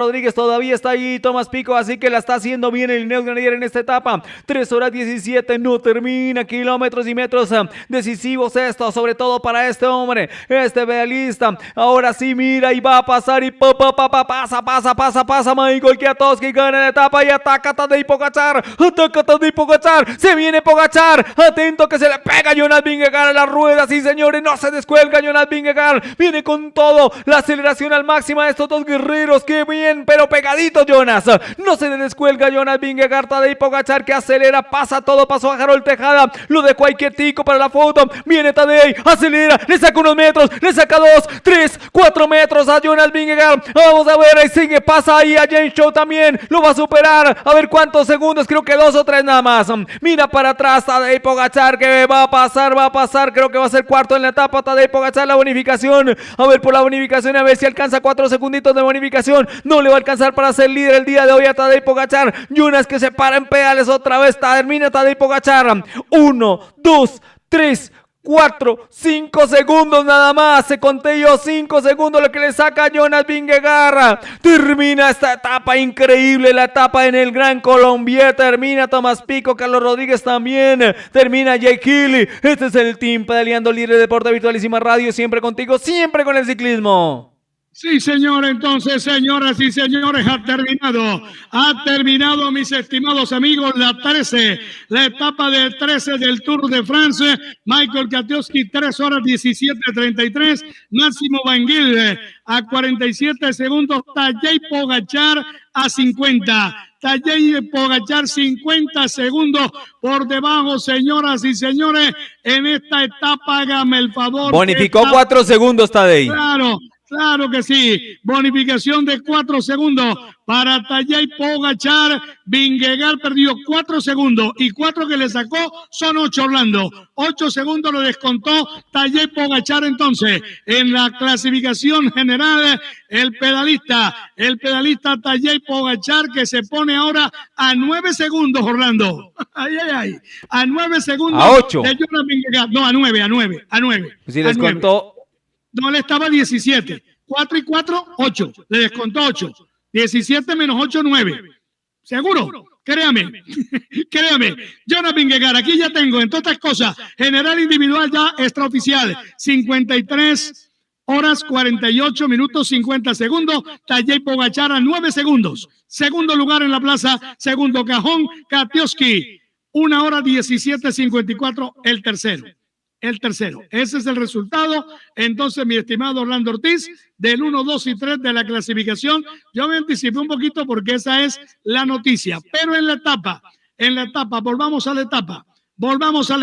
Rodríguez todavía está ahí, Tomás Pico, así que la está haciendo bien el Ineos Grenadier en esta etapa. 3 horas 17, no termina, kilómetros y metros decisivos esto, sobre todo para este hombre, este pedalista. Ahora sí, mira, y va a pasar y pasa, Michael Kwiatkowski gana la etapa y ataca Tadej Pogačar, se viene Pogačar, atento que se le pega Jonas Vingegaard a las ruedas, sí señores, no se descuelga Jonas Vingegaard, viene con todo, la aceleración al máximo de estos dos guerreros, que bien, pero pegadito Jonas, no se le descuelga Jonas Vingegaard, Tadej Pogačar que acelera, pasa todo, pasó a Harold Tejada, lo dejó ahí quietico para la foto, viene Tadej, acelera, le saca unos metros, le saca 2, 3, 4 metros a Jonas Vingegaard, vamos a ver, ahí sigue, pasa ahí a James Shaw también, lo va a superar, a ver cuántos segundos, creo que 2 o 3 nada más, mira para atrás Tadej Pogačar que va a pasar, creo que va a ser cuarto en la etapa, Tadej Pogačar, la bonificación, a ver por la bonificación, a ver si alcanza 4 segunditos de bonificación, no le va a alcanzar para ser líder el día de hoy a Tadej Pogačar. Jonas que se para en pedales otra vez, termina Tadej Pogačar. 1, 2, 3, 4, 5 segundos nada más, se conté yo 5 segundos lo que le saca a Jonas Vingegaard. Termina esta etapa increíble, la etapa en el Gran Colombier, termina Tomás Pico, Carlos Rodríguez también, termina Jake Healy. Este es el team pedaleando libre de Deporte Virtualísima Radio, siempre contigo, siempre con el ciclismo. Sí, señor, entonces, señoras y señores, ha terminado, mis estimados amigos, la etapa del 13 del Tour de France. Michael Kwiatkowski, 3 horas 17:33, Máximo Van Gils a 47 segundos, Tadej Pogačar a 50. Tadej Pogačar 50 segundos por debajo, señoras y señores, en esta etapa, hágame el favor. Bonificó 4 segundos, Tadej. Claro que sí, bonificación de 4 segundos para Tadej Pogačar. Vingegaard perdió 4 segundos y 4 que le sacó son 8, Orlando. 8 segundos lo descontó Tadej Pogačar. Entonces, en la clasificación general, el pedalista Tadej Pogačar, que se pone ahora a 9 segundos, Orlando. A 9 segundos. A 8. De Jonas Vingegaard. No, a 9. Si descontó. No, le estaba 17. 4 y 4, 8. Le descontó 8. 17 menos 8, 9. ¿Seguro? Créame. Jonas Vingegaard, aquí ya tengo, entre otras cosas, general individual ya extraoficial. 53 horas, 48 minutos, 50 segundos. Tadej Pogačar a 9 segundos. Segundo lugar en la plaza, segundo cajón, Kwiatkowski. 1 hora 17:54, el tercero. Ese es el resultado. Entonces, mi estimado Orlando Ortiz, del 1, 2 y 3 de la clasificación. Yo me anticipé un poquito porque esa es la noticia. Pero en la etapa, volvamos a la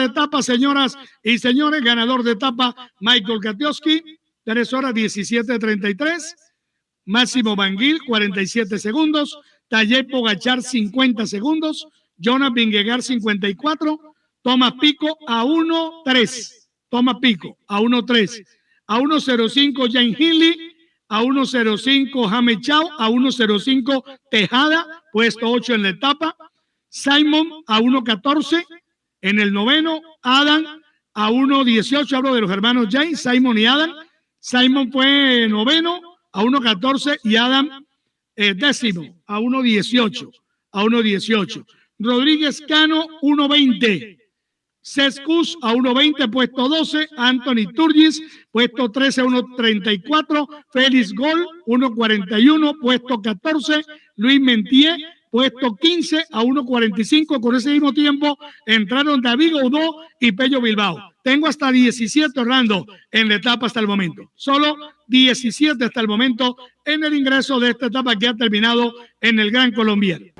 etapa, señoras y señores. Ganador de etapa, Michael Kwiatkowski, 3 horas 17:33. Máximo Van Gils, 47 segundos. Tadej Pogačar, 50 segundos. Jonas Vingegaard, 54. Tomás Pico a 1.3. A 1.05 Jane Healy. A 1.05 James Shaw. A 1.05 Tejada, puesto 8 en la etapa. Simon a 1.14 en el noveno. Adam a 1.18. Hablo de los hermanos James, Simon y Adam. Simon fue noveno a 1.14 y Adam décimo a 1.18. Rodríguez Cano 1.20. Sescus a 1.20, puesto 12. Anthony Turgis, puesto 13 a 1.34. Félix Gol, 1.41, puesto 14. Luis Mentier, puesto 15 a 1.45. Con ese mismo tiempo entraron David Godó y Pello Bilbao. Tengo hasta 17, Orlando, en la etapa hasta el momento. Solo 17 hasta el momento en el ingreso de esta etapa que ha terminado en el Gran Colombier.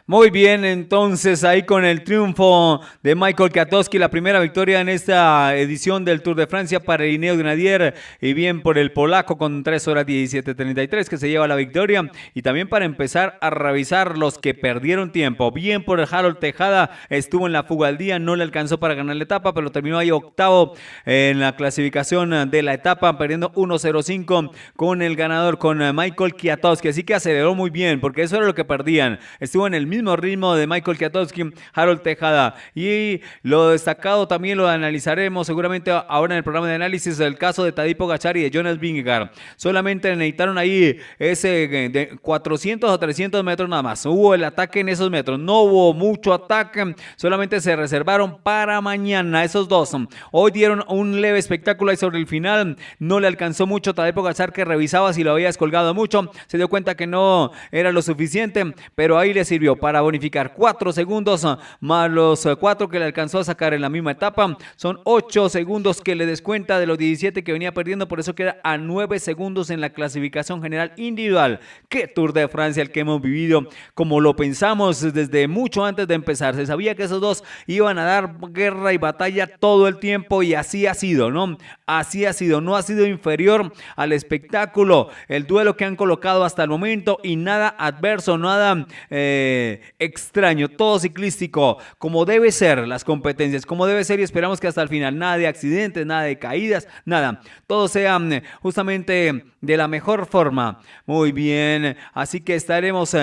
Muy bien, entonces ahí con el triunfo de Michael Kwiatkowski, la primera victoria en esta edición del Tour de Francia para el Ineos Grenadier, y bien por el polaco con 3 horas 17:33 que se lleva la victoria, y también para empezar a revisar los que perdieron tiempo. Bien por el Harold Tejada, estuvo en la fuga al día, no le alcanzó para ganar la etapa, pero terminó ahí octavo en la clasificación de la etapa, perdiendo 1.05 con el ganador, con Michael Kwiatkowski, así que aceleró muy bien, porque eso era lo que perdían. Estuvo en el mismo mismo ritmo de Michael Kwiatkowski, Harold Tejada. Y lo destacado también lo analizaremos seguramente ahora en el programa de análisis del caso de Tadej Pogačar y de Jonas Vingegaard. Solamente necesitaron ahí ese de 400 o 300 metros nada más. Hubo el ataque en esos metros, no hubo mucho ataque, solamente se reservaron para mañana esos dos. Hoy dieron un leve espectáculo ahí sobre el final, no le alcanzó mucho Tadej Pogačar, que revisaba si lo había descolgado mucho, se dio cuenta que no era lo suficiente, pero ahí le sirvió para bonificar 4 segundos más los 4 que le alcanzó a sacar en la misma etapa. Son 8 segundos que le descuenta de los 17 que venía perdiendo, por eso queda a 9 segundos en la clasificación general individual. Qué Tour de Francia el que hemos vivido, como lo pensamos desde mucho antes de empezar. Se sabía que esos dos iban a dar guerra y batalla todo el tiempo, y así ha sido, ¿no? Así ha sido, no ha sido inferior al espectáculo, el duelo que han colocado hasta el momento, y nada adverso, nada extraño, todo ciclístico, como debe ser las competencias, como debe ser, y esperamos que hasta el final, nada de accidentes, nada de caídas, nada, todo sea justamente de la mejor forma. Muy bien, así que estaremos,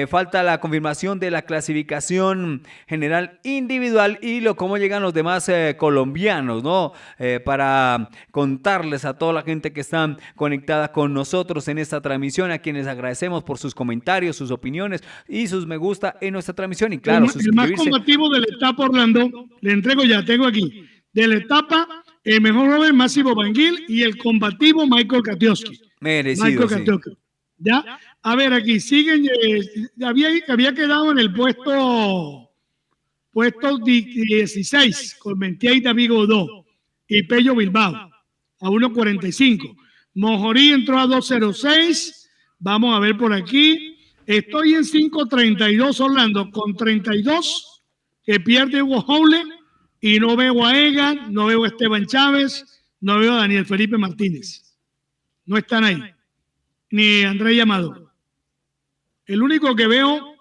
falta la confirmación de la clasificación general individual y cómo llegan los demás colombianos, ¿no? Para contarles a toda la gente que está conectada con nosotros en esta transmisión, a quienes agradecemos por sus comentarios, sus opiniones y sus me gusta en nuestra transmisión, y claro, el más combativo de la etapa, Orlando, le entrego ya, tengo aquí, de la etapa, el mejor Robert Máximo Banguil y el combativo Michael Kwiatkowski. Merecido, Michael Kwiatkowski. Sí. Ya, a ver, aquí siguen, había quedado en el puesto 16 con Mentier y David Godó y Pello Bilbao a 1.45. Mojorí entró a 2.06. Vamos a ver por aquí. Estoy en 5.32, Orlando, con 32 que pierde Hugo Houle, y no veo a Egan, no veo a Esteban Chávez, no veo a Daniel Felipe Martínez. No están ahí. Ni Andrés Llamado. El único que veo,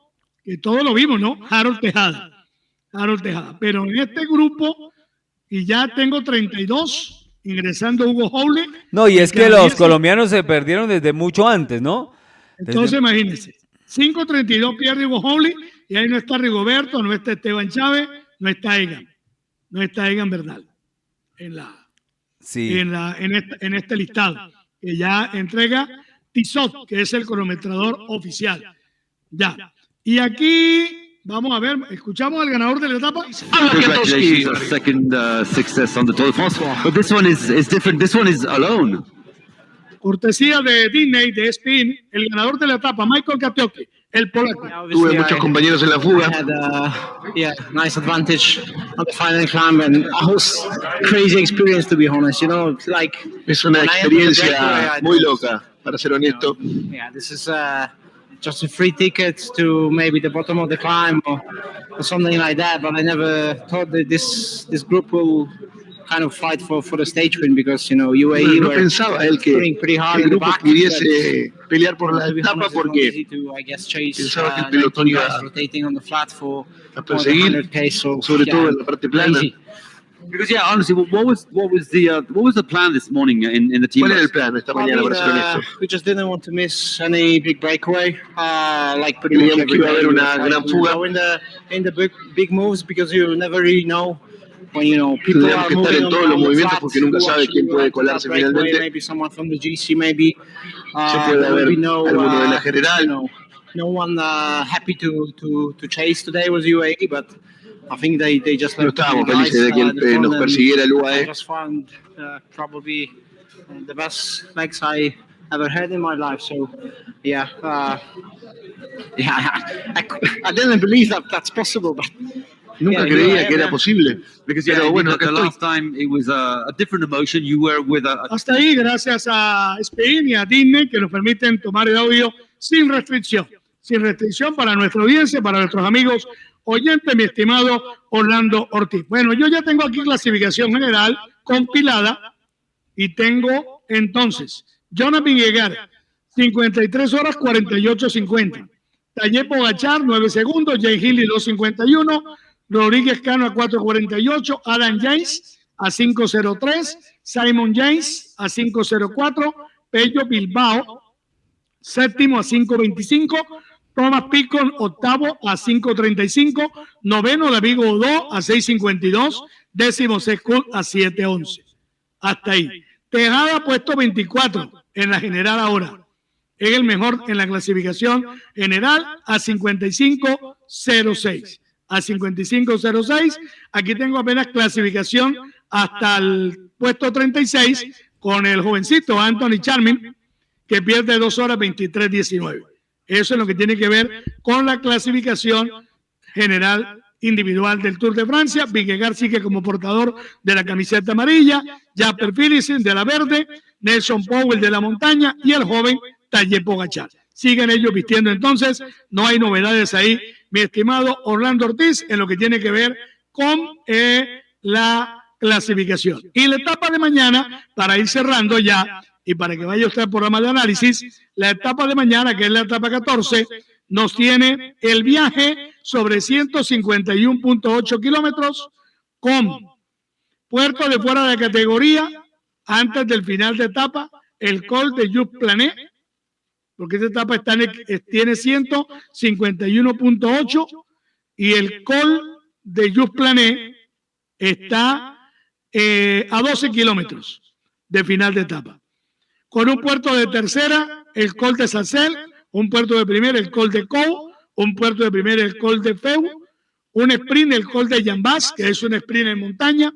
que todos lo vimos, ¿no? Harold Tejada. Pero en este grupo, y ya tengo 32, ingresando Hugo Houle. No, y es que los colombianos se perdieron desde mucho antes, ¿no? Entonces, imagínense. 5.32 pierde Hugo Houle, y ahí no está Rigoberto, no está Esteban Chávez, no está Egan. No está Egan Bernal en este listado, que ya entrega Tissot, que es el cronometrador oficial. Ya. Y aquí vamos a ver, escuchamos al ganador de la etapa. Congratulations on second success on the Tour de France, but this one is different. This one is alone. Cortesía de Disney, de ESPN, el ganador de la etapa, Michael Kwiatkowski, el polaco. Tuve muchos compañeros en la fuga. Nice advantage on the final climb, and it was crazy experience, to be honest. You know, like es una experiencia muy loca, para ser honesto. Yeah, this is just a free ticket to maybe the bottom of the climb or something like that. But I never thought that this group will kind of fight for the stage win, because UAE no pensaba él que el grupo pudiese pelear por la etapa, porque pensaba que el pelotón iba a perseguir, sobre todo en la parte plana. Because honestly, what was the plan this morning in the team? ¿Cuál era el plan esta mañana, para ser honesto? We just didn't want to miss any big breakaway. Like pretty much every day. Haber una gran fuga. In the big moves, because you never really know. When people tenemos que estar en todos los movimientos, porque nunca sabe quién puede colarse finalmente. Maybe someone from the GC, maybe. Se puede haber alguno de la general. No one happy to chase today was UAE, but I think they just no estábamos felices de que nos persiguiera el UAE. I just found probably the best legs I ever had in my life. So yeah, I didn't believe that's possible, but. Nunca creía que era posible. Pero bueno, the last time it was a different emotion. You were with Hasta ahí, gracias a Spain y a Disney, que nos permiten tomar el audio sin restricción. Sin restricción para nuestra audiencia, para nuestros amigos oyentes, mi estimado Orlando Ortiz. Bueno, yo ya tengo aquí clasificación general compilada, y tengo entonces Jonas Vingegaard, 53 horas 48:50. Tadej Pogačar, 9 segundos. Jay Hindley, 2:51. Rodríguez Cano a 4.48, Adam Yates a 5.03, Simon Yates a 5.04, Pello Bilbao, séptimo a 5.25, Thomas Picon, octavo a 5:35. Noveno, David Godó a 6:52. Décimo, Sescut a 7:11. Hasta ahí. Tejada, puesto 24 en la general ahora. Es el mejor en la clasificación general a 55.06. A 55.06. Aquí tengo apenas clasificación hasta el puesto 36 con el jovencito Anthony Charmin, que pierde 2 horas 23:19. Eso es lo que tiene que ver con la clasificación general individual del Tour de Francia. Vingegaard sigue como portador de la camiseta amarilla, Jasper Philipsen de la verde, Nelson Powell de la montaña y el joven Tadej Pogačar. Siguen ellos vistiendo entonces, no hay novedades ahí, mi estimado Orlando Ortiz, en lo que tiene que ver con la clasificación. Y la etapa de mañana, para ir cerrando ya, y para que vaya usted al programa de análisis, la etapa de mañana, que es la etapa 14, nos tiene el viaje sobre 151.8 kilómetros con puerto de fuera de categoría antes del final de etapa, el Col de Just Planet, porque esta etapa tiene 151.8 y el Col de Just Planet está a 12 kilómetros de final de etapa. Con un puerto de tercera, el Col de Sacel, un puerto de primera, el Col de Cou, un puerto de primera, el Col de Feu, un sprint, el Col de Jambas, que es un sprint en montaña,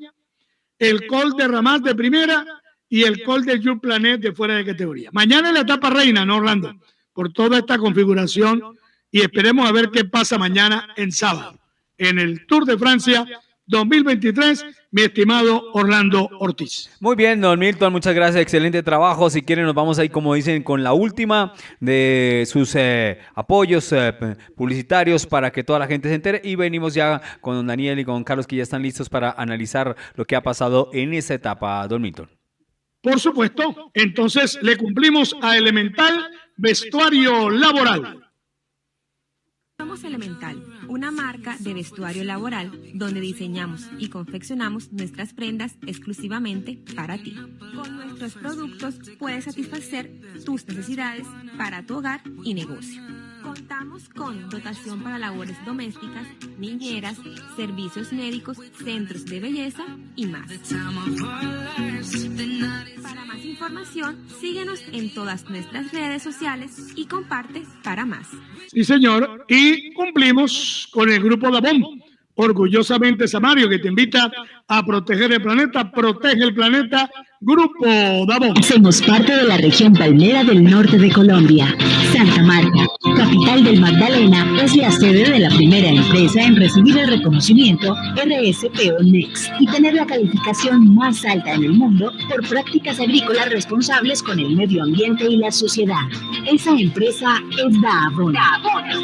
el Col de Ramat de primera y el Col de Just Planet de fuera de categoría. Mañana es la etapa reina, ¿no, Orlando? Por toda esta configuración y esperemos a ver qué pasa mañana en sábado en el Tour de Francia 2023, mi estimado Orlando Ortiz. Muy bien, don Milton, muchas gracias, excelente trabajo. Si quieren nos vamos ahí, como dicen, con la última de sus apoyos publicitarios para que toda la gente se entere, y venimos ya con don Daniel y con Carlos, que ya están listos para analizar lo que ha pasado en esa etapa, don Milton. Por supuesto, entonces le cumplimos a Elemental Vestuario Laboral. Somos Elemental, una marca de vestuario laboral donde diseñamos y confeccionamos nuestras prendas exclusivamente para ti. Con nuestros productos puedes satisfacer tus necesidades para tu hogar y negocio. Contamos con dotación para labores domésticas, niñeras, servicios médicos, centros de belleza y más. Para más información, síguenos en todas nuestras redes sociales y comparte para más. Sí, señor, y cumplimos con el Grupo Dabón, orgullosamente Samario, que te invita a proteger el planeta. Protege el planeta, Grupo Dabón. Somos parte de la región palmera del norte de Colombia. Santa Marta, capital del Magdalena, es la sede de la primera empresa en recibir el reconocimiento RSPO Next y tener la calificación más alta en el mundo por prácticas agrícolas responsables con el medio ambiente y la sociedad. Esa empresa es Dahvon,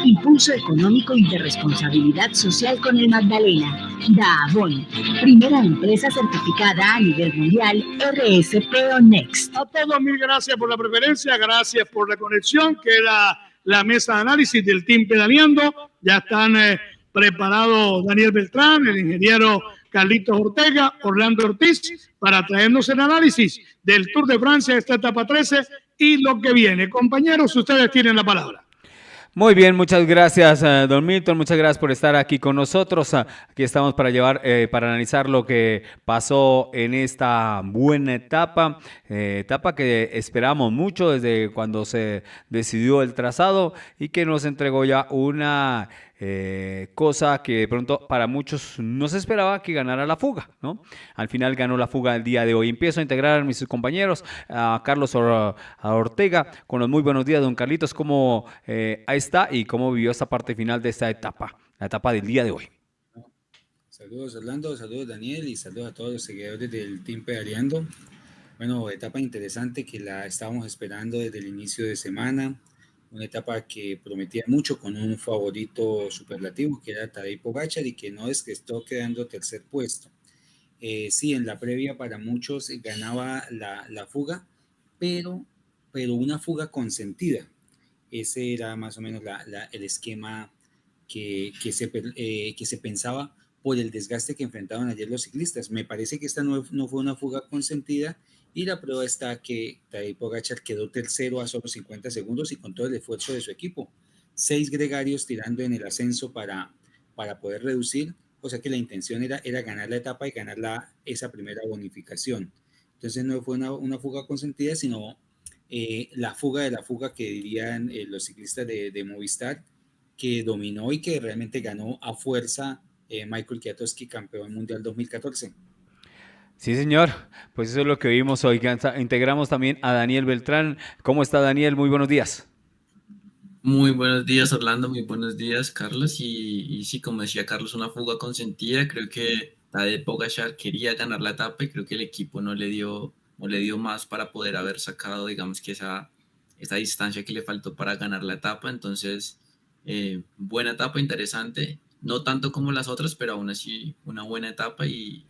impulso económico y de responsabilidad social con el Magdalena. Dahvon, primera empresa certificada a nivel mundial RSPO Next. A todos, mil gracias por la preferencia, gracias por la conexión. Queda la mesa de análisis del Team Pedaleando. Ya están preparados Daniel Beltrán, el ingeniero Carlitos Ortega, Orlando Ortiz, para traernos el análisis del Tour de Francia, esta etapa 13 y lo que viene. Compañeros, ustedes tienen la palabra. Muy bien, muchas gracias, don Milton, muchas gracias por estar aquí con nosotros. Aquí estamos para para analizar lo que pasó en esta buena etapa, etapa que esperamos mucho desde cuando se decidió el trazado y que nos entregó ya una cosa que de pronto para muchos no se esperaba, que ganara la fuga, ¿no? Al final ganó la fuga el día de hoy. Empiezo a integrar a mis compañeros, a Carlos Ortega, con los muy buenos días, don Carlitos, ¿cómo ahí está y cómo vivió esta parte final de esta etapa, la etapa del día de hoy? Saludos Orlando, saludos Daniel y saludos a todos los seguidores del Team Pedaleando. Bueno, etapa interesante que la estábamos esperando desde el inicio de semana. Una etapa que prometía mucho con un favorito superlativo que era Tadej Pogačar y que no es que estuvo quedando tercer puesto. Sí, en la previa para muchos ganaba la fuga, pero una fuga consentida. Ese era más o menos el esquema que se pensaba por el desgaste que enfrentaron ayer los ciclistas. Me parece que esta no fue una fuga consentida. Y la prueba está que Tadej Pogačar quedó tercero a solo 50 segundos y con todo el esfuerzo de su equipo. 6 gregarios tirando en el ascenso para poder reducir, o sea que la intención era ganar la etapa y ganar esa primera bonificación. Entonces no fue una fuga consentida, sino la fuga de la fuga que dirían los ciclistas de Movistar, que dominó y que realmente ganó a fuerza Michael Kwiatkowski, campeón mundial 2014. Sí, señor. Pues eso es lo que vimos hoy. Integramos también a Daniel Beltrán. ¿Cómo está, Daniel? Muy buenos días. Muy buenos días, Orlando. Muy buenos días, Carlos. Y sí, como decía Carlos, una fuga consentida. Creo que Tadej Pogačar quería ganar la etapa y creo que el equipo no le dio más para poder haber sacado, digamos, que esa distancia que le faltó para ganar la etapa. Entonces, buena etapa, interesante. No tanto como las otras, pero aún así una buena etapa y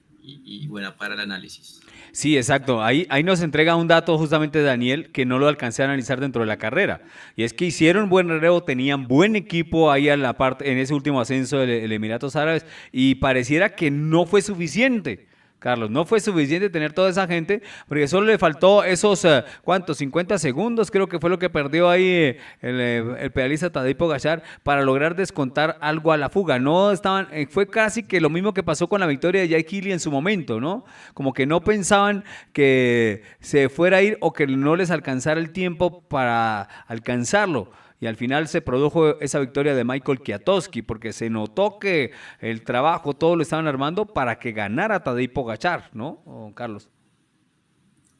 buena para el análisis. Sí, exacto. Ahí nos entrega un dato justamente Daniel que no lo alcancé a analizar dentro de la carrera. Y es que hicieron buen relevo, tenían buen equipo ahí en ese último ascenso del Emiratos Árabes y pareciera que no fue suficiente. Carlos, no fue suficiente tener toda esa gente, porque solo le faltó esos, ¿cuántos? 50 segundos, creo que fue lo que perdió ahí el pedalista Tadej Pogačar para lograr descontar algo a la fuga. No estaban, fue casi que lo mismo que pasó con la victoria de Jake Hilley en su momento, ¿no? Como que no pensaban que se fuera a ir o que no les alcanzara el tiempo para alcanzarlo. Y al final se produjo esa victoria de Michael Kwiatkowski, porque se notó que el trabajo, todo lo estaban armando para que ganara Tadej Pogačar, ¿no, Carlos?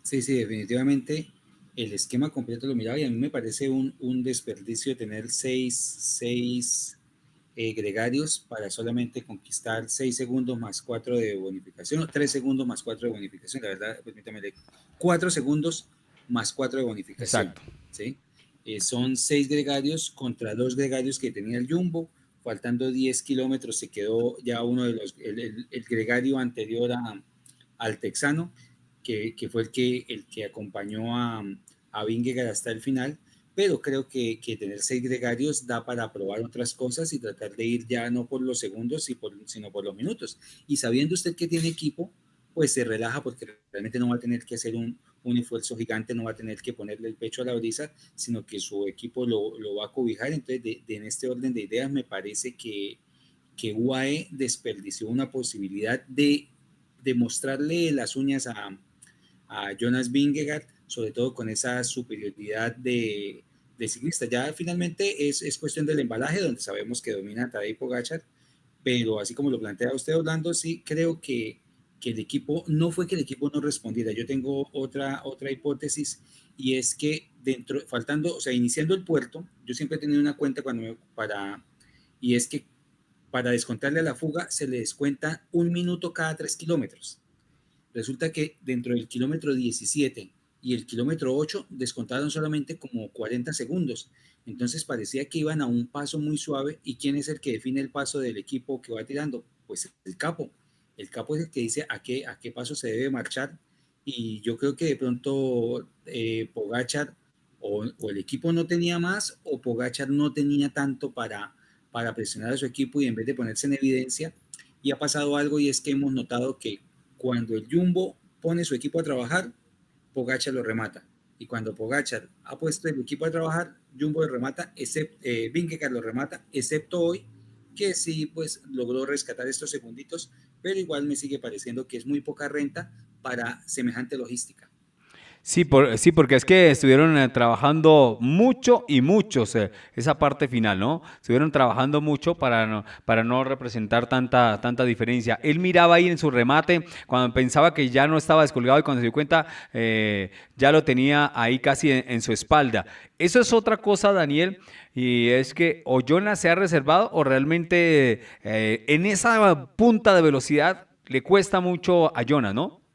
Sí, definitivamente el esquema completo lo miraba y a mí me parece un desperdicio tener seis gregarios para solamente conquistar 6 segundos más 4 de bonificación, 3 segundos más 4 de bonificación, la verdad, permítame, 4 segundos más 4 de bonificación. Exacto. ¿Sí? Son 6 gregarios contra 2 gregarios que tenía el Jumbo. Faltando 10 kilómetros se quedó ya uno de el gregario anterior al texano, que fue el que acompañó a Vingegaard hasta el final. Pero creo que tener 6 gregarios da para probar otras cosas y tratar de ir ya no por los segundos, sino por los minutos. Y sabiendo usted que tiene equipo, pues se relaja porque realmente no va a tener que hacer un esfuerzo gigante, no va a tener que ponerle el pecho a la brisa, sino que su equipo lo va a cobijar. Entonces, en este orden de ideas, me parece que UAE desperdició una posibilidad de mostrarle las uñas a Jonas Vingegaard, sobre todo con esa superioridad de ciclista. Ya finalmente es cuestión del embalaje, donde sabemos que domina Tadej Pogačar, pero así como lo plantea usted, Orlando, sí creo que el equipo, no fue que el equipo no respondiera. Yo tengo otra hipótesis, y es que iniciando el puerto, yo siempre he tenido una cuenta y es que para descontarle a la fuga se le descuenta 1 minuto cada 3 kilómetros. Resulta que dentro del kilómetro 17 y el kilómetro 8 descontaron solamente como 40 segundos. Entonces parecía que iban a un paso muy suave. ¿Y quién es el que define el paso del equipo que va tirando? Pues el capo. El capo es el que dice a qué paso se debe marchar, y yo creo que de pronto Pogačar o el equipo no tenía más, o Pogačar no tenía tanto para presionar a su equipo, y en vez de ponerse en evidencia, y ha pasado algo, y es que hemos notado que cuando el Jumbo pone su equipo a trabajar, Pogačar lo remata, y cuando Pogačar ha puesto el equipo a trabajar, Jumbo lo remata, Vingegaard lo remata, excepto hoy, que sí, pues logró rescatar estos segunditos, pero igual me sigue pareciendo que es muy poca renta para semejante logística. Sí, porque es que estuvieron trabajando mucho y muchos esa parte final, ¿no? Estuvieron trabajando mucho para no representar tanta diferencia. Él miraba ahí en su remate cuando pensaba que ya no estaba descolgado, y cuando se dio cuenta ya lo tenía ahí casi en su espalda. Eso es otra cosa, Daniel, y es que o Jonas se ha reservado o realmente en esa punta de velocidad le cuesta mucho a Jonas, ¿no?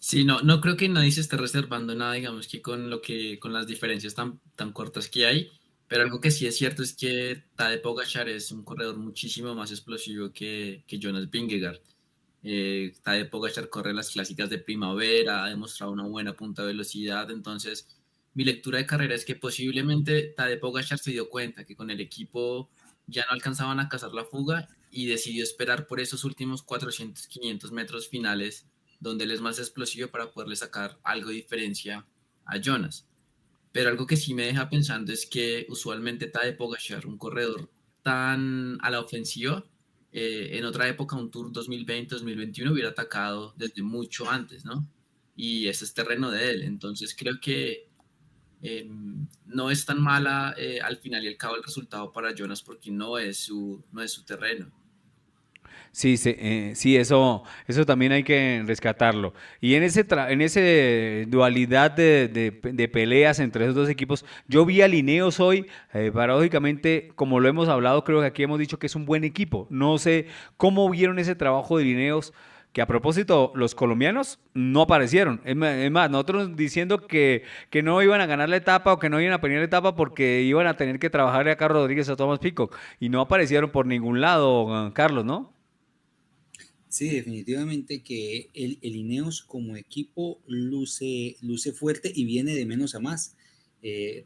Sí, no creo que nadie se esté reservando nada, digamos que con las diferencias tan cortas que hay, pero algo que sí es cierto es que Tadej Pogačar es un corredor muchísimo más explosivo que Jonas Vingegaard. Tadej Pogačar corre las clásicas de primavera, ha demostrado una buena punta de velocidad. Entonces mi lectura de carrera es que posiblemente Tadej Pogačar se dio cuenta que con el equipo ya no alcanzaban a cazar la fuga y decidió esperar por esos últimos 400, 500 metros finales, donde él es más explosivo, para poderle sacar algo de diferencia a Jonas. pero algo que sí me deja pensando es que usualmente Tadej Pogačar, un corredor tan a la ofensiva, en otra época, un Tour 2020-2021 hubiera atacado desde mucho antes, ¿no? Y ese es terreno de él, entonces creo que no es tan mala al final y al cabo el resultado para Jonas porque no es su terreno. Sí, sí, eso también hay que rescatarlo. Y en ese dualidad de peleas entre esos dos equipos, yo vi a Lineos hoy, paradójicamente, como lo hemos hablado, creo que aquí hemos dicho que es un buen equipo. No sé cómo vieron ese trabajo de Lineos, que a propósito, los colombianos no aparecieron. Es más, nosotros diciendo que no iban a ganar la etapa o que no iban a pelear la etapa porque iban a tener que trabajarle a Carlos Rodríguez o a Thomas Peacock. Y no aparecieron por ningún lado, Carlos, ¿no? Sí, definitivamente que el Ineos como equipo luce fuerte y viene de menos a más.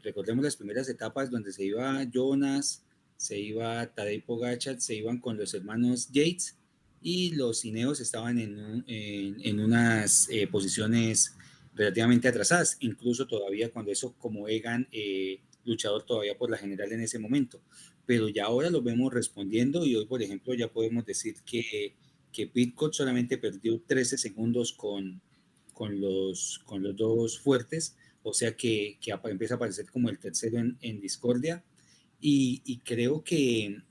Recordemos las primeras etapas donde se iba Jonas, se iba Tadej Pogačar, se iban con los hermanos Yates y los Ineos estaban en unas posiciones relativamente atrasadas, incluso todavía cuando eso como Egan, luchador todavía por la general en ese momento. Pero ya ahora lo vemos respondiendo y hoy, por ejemplo, ya podemos decir que Pidcock solamente perdió 13 segundos con los dos fuertes, o sea que empieza a aparecer como el tercero en discordia, y creo que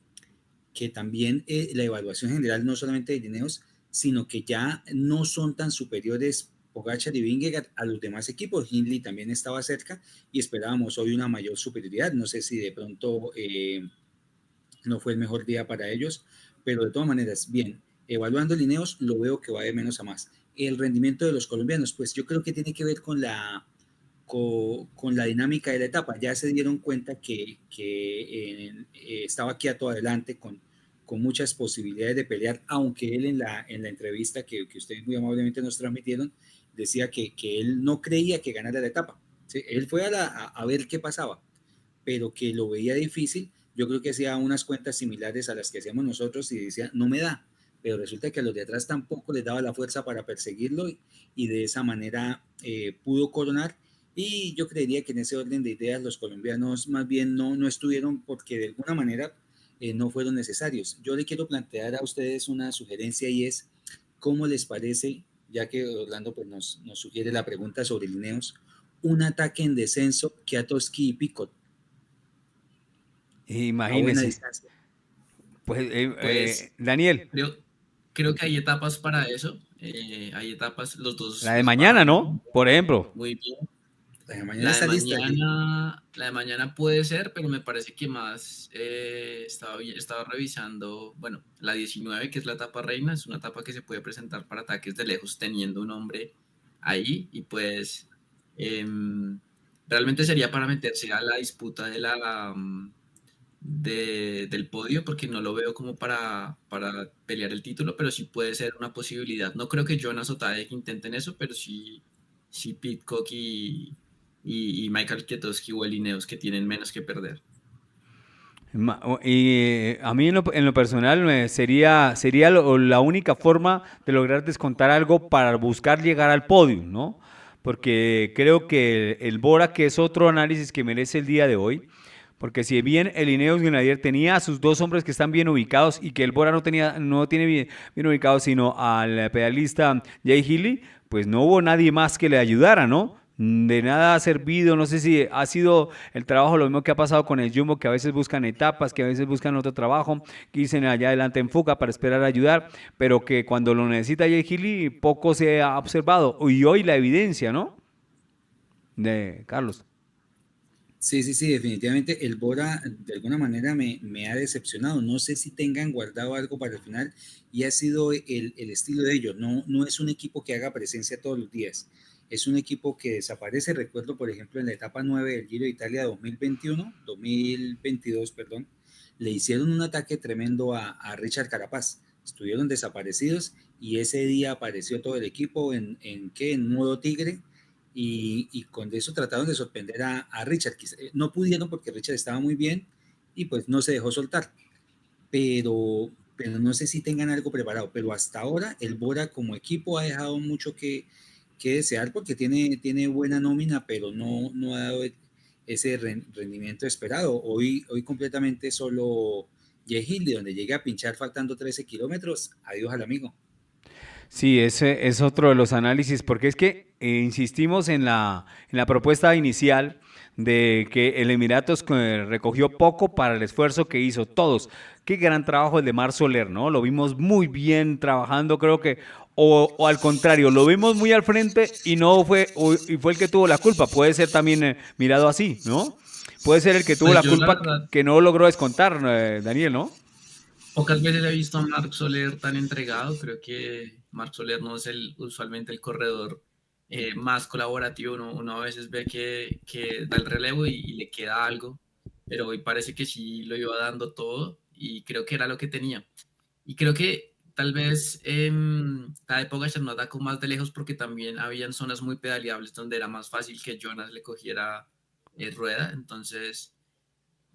también la evaluación general no solamente de Lineos, sino que ya no son tan superiores Pogačar y Vingegaard a los demás equipos. Hindley también estaba cerca y esperábamos hoy una mayor superioridad. No sé si de pronto no fue el mejor día para ellos, pero de todas maneras, bien, evaluando Lineos, lo veo que va de menos a más. El rendimiento de los colombianos, pues yo creo que tiene que ver con la dinámica de la etapa. Ya se dieron cuenta que estaba quieto adelante con muchas posibilidades de pelear, aunque él en la entrevista que ustedes muy amablemente nos transmitieron, decía que él no creía que ganara la etapa. ¿Sí? Él fue a ver qué pasaba, pero que lo veía difícil. Yo creo que hacía unas cuentas similares a las que hacíamos nosotros y decía, no me da, pero resulta que a los de atrás tampoco les daba la fuerza para perseguirlo y de esa manera pudo coronar. Y yo creería que en ese orden de ideas los colombianos más bien no estuvieron porque de alguna manera no fueron necesarios. Yo le quiero plantear a ustedes una sugerencia y es, ¿cómo les parece, ya que Orlando pues, nos sugiere la pregunta sobre Lineos, un ataque en descenso Kwiatkowski y Pidcock? Imagínese. Pues, Daniel. Creo que hay etapas para eso. Hay etapas, los dos. La de mañana, ¿no? Por ejemplo. Muy bien. La de mañana puede ser, pero me parece que más estaba revisando, bueno, la 19, que es la etapa reina, es una etapa que se puede presentar para ataques de lejos teniendo un hombre ahí y pues realmente sería para meterse a la disputa de del podio, porque no lo veo como para pelear el título, pero sí puede ser una posibilidad. No creo que Jonas o Tadej intenten eso, pero sí Pidcock y Michael Kwiatkowski o el Ineos, que tienen menos que perder. Y a mí en lo personal sería la única forma de lograr descontar algo para buscar llegar al podio, ¿no? Porque creo que el Bora, que es otro análisis que merece el día de hoy, porque si bien el Ineos Grenadier tenía a sus dos hombres que están bien ubicados y que el Bora no tiene bien ubicados, sino al pedalista Jay Hindley, pues no hubo nadie más que le ayudara, ¿no? De nada ha servido, no sé si ha sido el trabajo lo mismo que ha pasado con el Jumbo, que a veces buscan etapas, que a veces buscan otro trabajo, que dicen allá adelante en fuga para esperar a ayudar, pero que cuando lo necesita Jay Hindley poco se ha observado. Y hoy la evidencia, ¿no? De Carlos. Sí, definitivamente el Bora de alguna manera me ha decepcionado. No sé si tengan guardado algo para el final y ha sido el estilo de ellos. No es un equipo que haga presencia todos los días. Es un equipo que desaparece. Recuerdo, por ejemplo, en la etapa 9 del Giro de Italia 2022, le hicieron un ataque tremendo a Richard Carapaz. Estuvieron desaparecidos y ese día apareció todo el equipo en modo tigre. Y con eso trataron de sorprender a Richard. No pudieron porque Richard estaba muy bien y pues no se dejó soltar. Pero no sé si tengan algo preparado. Pero hasta ahora el Bora como equipo ha dejado mucho que desear porque tiene buena nómina, pero no ha dado ese rendimiento esperado. Hoy completamente solo Jay Hindley, donde llegue a pinchar faltando 13 kilómetros, adiós al amigo. Sí, ese es otro de los análisis, porque es que insistimos en la propuesta inicial de que el Emiratos recogió poco para el esfuerzo que hizo todos. Qué gran trabajo el de Marc Soler, ¿no? Lo vimos muy bien trabajando, creo que, o al contrario, lo vimos muy al frente y no fue, y fue el que tuvo la culpa. Puede ser también mirado así, ¿no? Puede ser el que tuvo Pues la yo la culpa verdad, que no logró descontar, Daniel, ¿no? pocas veces he visto a Marc Soler tan entregado. Creo que Marc Soler no es usualmente el corredor más colaborativo. Uno a veces ve que da el relevo y le queda algo, pero hoy parece que sí lo iba dando todo y creo que era lo que tenía. Y creo que tal vez Tadej Pogačar no atacó más de lejos porque también habían zonas muy pedaleables donde era más fácil que Jonas le cogiera rueda. Entonces,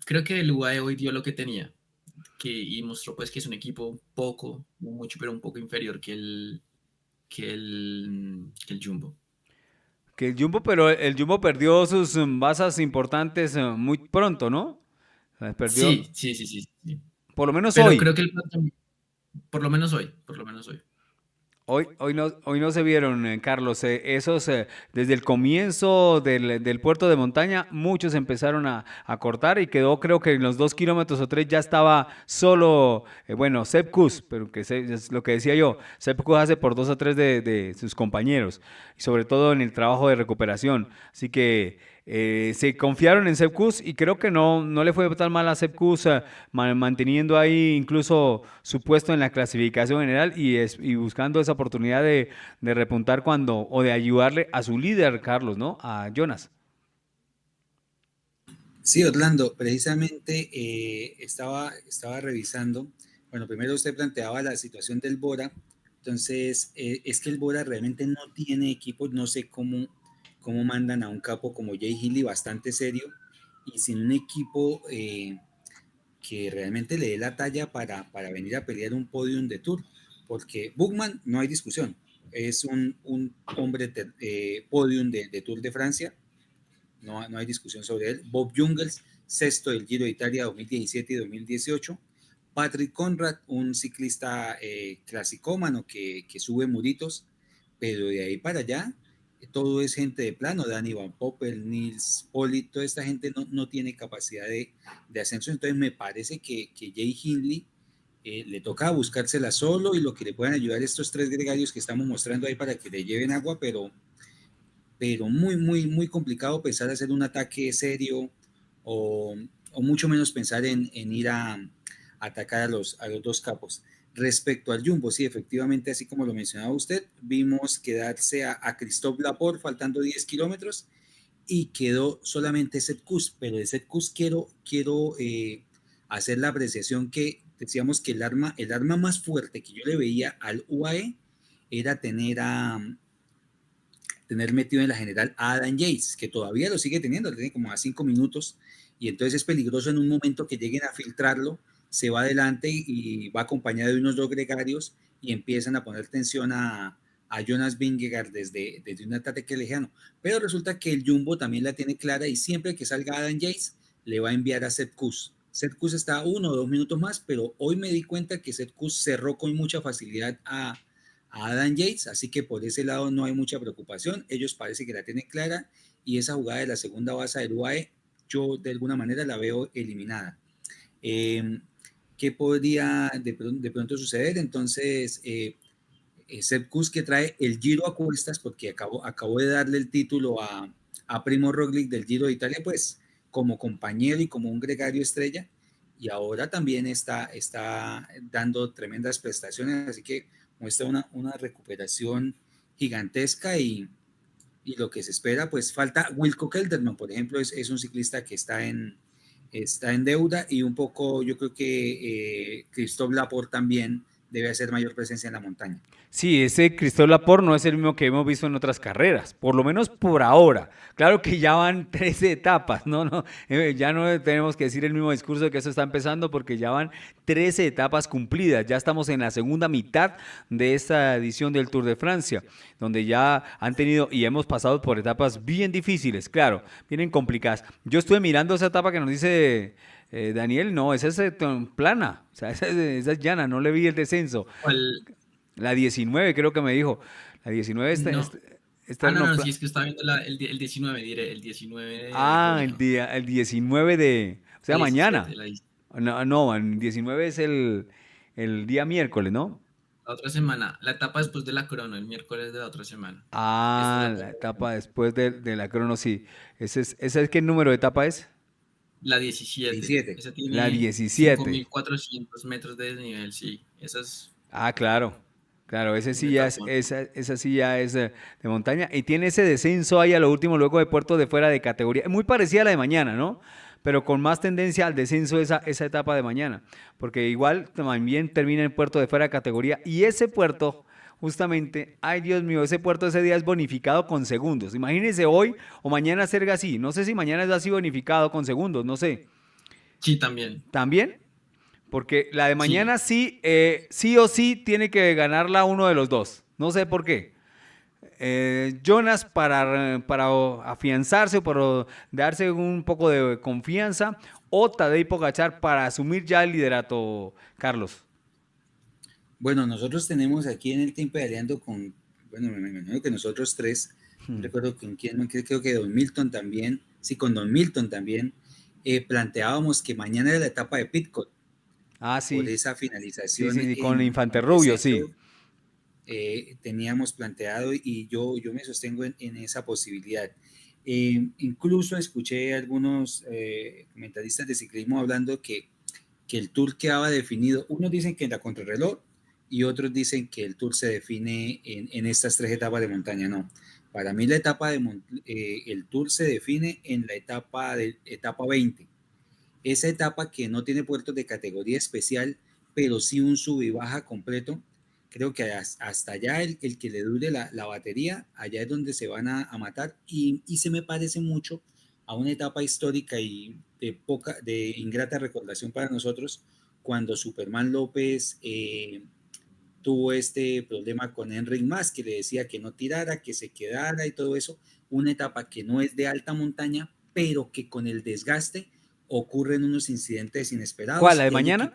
creo que el UAE hoy dio lo que tenía y mostró pues que es un equipo mucho, pero un poco inferior que el Jumbo. Que el Jumbo, pero el Jumbo perdió sus bazas importantes muy pronto, ¿no? Perdió, Sí. por lo menos Pero hoy. creo que por lo menos hoy. Hoy no se vieron, Carlos, esos, desde el comienzo del puerto de montaña, muchos empezaron a cortar y quedó, creo que en los 2 kilómetros o 3 ya estaba solo, bueno, Sepp Kuss, pero es lo que decía yo, Sepp Kuss hace por 2 o 3 de sus compañeros, y sobre todo en el trabajo de recuperación. Así que se confiaron en Sepp Kuss y creo que no le fue tan mal a Sepp Kuss, manteniendo ahí incluso su puesto en la clasificación general y buscando esa oportunidad de repuntar o de ayudarle a su líder, Carlos, ¿no? A Jonas. Sí, Orlando, precisamente estaba revisando. Bueno, primero usted planteaba la situación del Bora. Entonces, es que el Bora realmente no tiene equipo. No sé cómo mandan a un capo como Jay Hindley, bastante serio, y sin un equipo que realmente le dé la talla para venir a pelear un podium de Tour. Porque Bugman, no hay discusión, es un hombre podium de Tour de Francia. No hay discusión sobre él. Bob Jungels, sexto del Giro de Italia 2017 y 2018. Patrick Conrad, un ciclista clasicómano que sube muritos, pero de ahí para allá todo es gente de plano. Dani Van Poppel, Nils Politt, toda esta gente no tiene capacidad de ascenso. Entonces me parece que Jay Hindley le toca buscársela solo, y lo que le puedan ayudar estos 3 gregarios que estamos mostrando ahí para que le lleven agua, pero muy complicado pensar hacer un ataque serio o mucho menos pensar en ir a atacar a los 2 capos. Respecto al Jumbo, sí, efectivamente, así como lo mencionaba usted, vimos quedarse a Christophe Laporte faltando 10 kilómetros y quedó solamente Sepp Kuss, pero de Sepp Kuss quiero hacer la apreciación que decíamos que el arma más fuerte que yo le veía al UAE era tener metido en la general a Adam Yates, que todavía lo sigue teniendo, lo tiene como a 5 minutos, y entonces es peligroso en un momento que lleguen a filtrarlo, se va adelante y va acompañado de unos 2 gregarios y empiezan a poner tensión a Jonas Vingegaard desde un ataque lejano. Pero resulta que el Jumbo también la tiene clara y siempre que salga Adam Yates le va a enviar a Sepp Kuss. Sepp Kuss está 1 o 2 minutos más, pero hoy me di cuenta que Sepp Kuss cerró con mucha facilidad a Adam Yates, así que por ese lado no hay mucha preocupación. Ellos parece que la tienen clara, y esa jugada de la segunda baza del UAE yo de alguna manera la veo eliminada. ¿Qué podría de pronto suceder? Entonces, Sepp Kuss, que trae el Giro a cuestas, porque acabó de darle el título a Primo Roglic del Giro de Italia, pues como compañero y como un gregario estrella, y ahora también está dando tremendas prestaciones, así que muestra una recuperación gigantesca, y lo que se espera, pues falta Wilco Kelderman, por ejemplo, es un ciclista que está en deuda, y un poco yo creo que Christophe Laporte también debe hacer mayor presencia en la montaña. Sí, ese Christophe Laporte no es el mismo que hemos visto en otras carreras, por lo menos por ahora. Claro que ya van 13 etapas, ya no tenemos que decir el mismo discurso de que eso está empezando porque ya van 13 etapas cumplidas. Ya estamos en la segunda mitad de esta edición del Tour de Francia, donde ya han tenido y hemos pasado por etapas bien difíciles, claro, vienen complicadas. Yo estuve mirando esa etapa que nos dice Daniel, no, esa es plana, o sea, esa es llana, no le vi el descenso. ¿Cuál? La 19 creo que me dijo. La 19 está, No. no, Sí, es que estaba viendo el 19, diré, el 19 de junio. El 19 de, o sea, la 17, mañana. No, el 19 es el día miércoles, ¿no? La otra semana, la etapa después de la crono, el miércoles de la otra semana. La etapa después de la crono, sí. ¿Ese es qué número de etapa es? La 17. 17. Esa tiene La 17. 5.400 metros de desnivel, sí. Esa es... Claro, esa sí ya es de montaña y tiene ese descenso ahí a lo último luego de puerto de fuera de categoría, muy parecida a la de mañana, ¿no? Pero con más tendencia al descenso esa etapa de mañana, porque igual también termina en puerto de fuera de categoría y ese puerto, justamente, ay Dios mío, ese puerto ese día es bonificado con segundos. Imagínense hoy o mañana hacer así, no sé si mañana es así bonificado con segundos, no sé. Sí, también. ¿También? Porque la de mañana sí o sí tiene que ganarla uno de los dos. No sé por qué. Jonas para afianzarse o para darse un poco de confianza o Tadej Pogačar para asumir ya el liderato, Carlos. Bueno, nosotros tenemos aquí en el Team Pedaleando me imagino que nosotros tres, recuerdo con quién, creo que Don Milton también, sí, con Don Milton también, planteábamos que mañana era la etapa de Pidcock. Sí. Por esa finalización. Sí, con Infante Rubio, sí. Teníamos planteado y yo me sostengo en esa posibilidad. Incluso escuché algunos comentaristas de ciclismo hablando que el Tour quedaba definido. Unos dicen que en la contrarreloj y otros dicen que el Tour se define en estas 3 etapas de montaña. No, para mí el Tour se define en la etapa 20. Esa etapa que no tiene puertos de categoría especial, pero sí un sub y baja completo. Creo que hasta allá el que le dure la batería, allá es donde se van a matar y se me parece mucho a una etapa histórica y de ingrata recordación para nosotros cuando Superman López tuvo este problema con Enric Mas, que le decía que no tirara, que se quedara y todo eso. Una etapa que no es de alta montaña, pero que con el desgaste ocurren unos incidentes inesperados. ¿Cuál, la de mañana?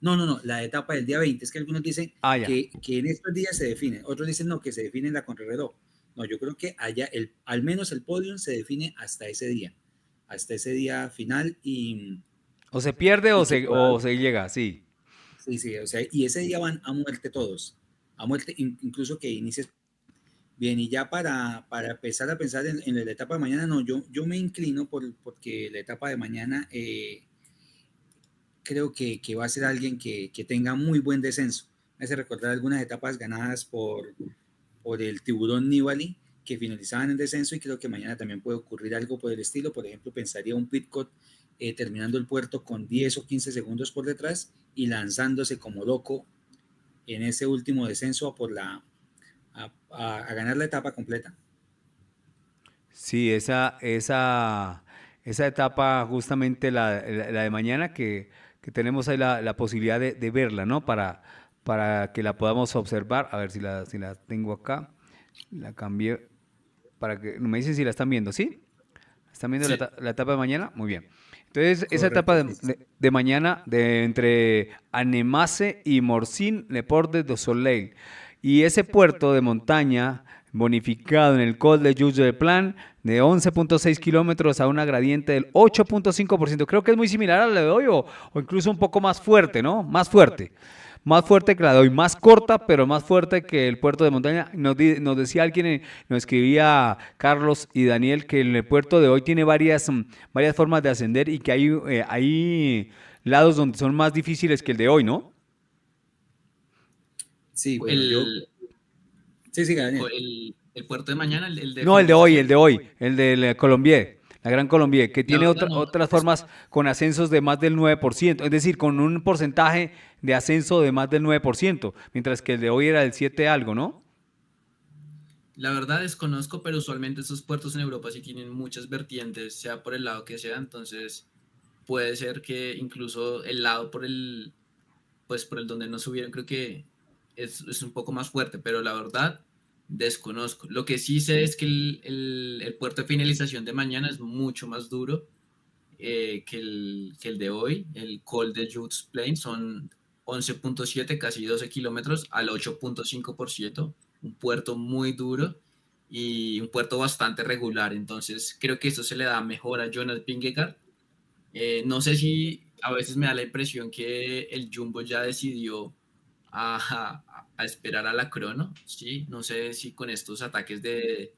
No, la etapa del día 20. Es que algunos dicen que en estos días se define, otros dicen no, que se define en la contrarreloj. No, yo creo que allá al menos el podium se define hasta ese día final o se pierde o se llega, sí. Sí, o sea, y ese día van a muerte todos, a muerte, incluso que inicies. Bien, y ya para empezar a pensar en la etapa de mañana, no, yo me inclino porque la etapa de mañana creo que va a ser alguien que tenga muy buen descenso. Me hace recordar algunas etapas ganadas por el Tiburón Nibali, que finalizaban en descenso, y creo que mañana también puede ocurrir algo por el estilo. Por ejemplo, pensaría un Pidcock terminando el puerto con 10 o 15 segundos por detrás y lanzándose como loco en ese último descenso a ganar la etapa completa. Sí, esa etapa justamente la de mañana que tenemos ahí la posibilidad de verla, ¿no? Para que la podamos observar. A ver si la tengo acá. La cambié para que me dicen si la están viendo, ¿sí? ¿Están viendo sí. la etapa de mañana? Muy bien. Entonces, correcto, esa etapa de mañana entre Annemasse y Morcín-le-Port du Soleil. Y ese puerto de montaña bonificado en el Col de Jules-de-Plan de 11.6 kilómetros a una gradiente del 8.5%. Creo que es muy similar a la de hoy o incluso un poco más fuerte, ¿no? Más fuerte que la de hoy, más corta, pero más fuerte que el puerto de montaña. Nos decía alguien, nos escribía Carlos y Daniel, que el puerto de hoy tiene varias formas de ascender y que hay lados donde son más difíciles que el de hoy, ¿no? Sí, bueno, Sí, Daniel. El puerto de mañana, el de... No, el de hoy, el de la Colombier. la Gran Colombia, que tiene verdad, otras formas con ascensos de más del 9%, es decir, con un porcentaje de ascenso de más del 9%, mientras que el de hoy era del 7 algo, ¿no? La verdad desconozco, pero usualmente estos puertos en Europa sí tienen muchas vertientes, sea por el lado que sea, entonces puede ser que incluso el lado pues por el donde no subieron, creo que es un poco más fuerte, pero la verdad desconozco. Lo que sí sé es que el puerto de finalización de mañana es mucho más duro que el de hoy. El call de Jude's Plain son 11.7, casi 12 kilómetros al 8.5%, un puerto muy duro y un puerto bastante regular. Entonces creo que esto se le da mejor a Jonas Vingegaard. No sé si a veces me da la impresión que el Jumbo ya decidió a esperar a la crono, ¿sí? No sé si con estos ataques de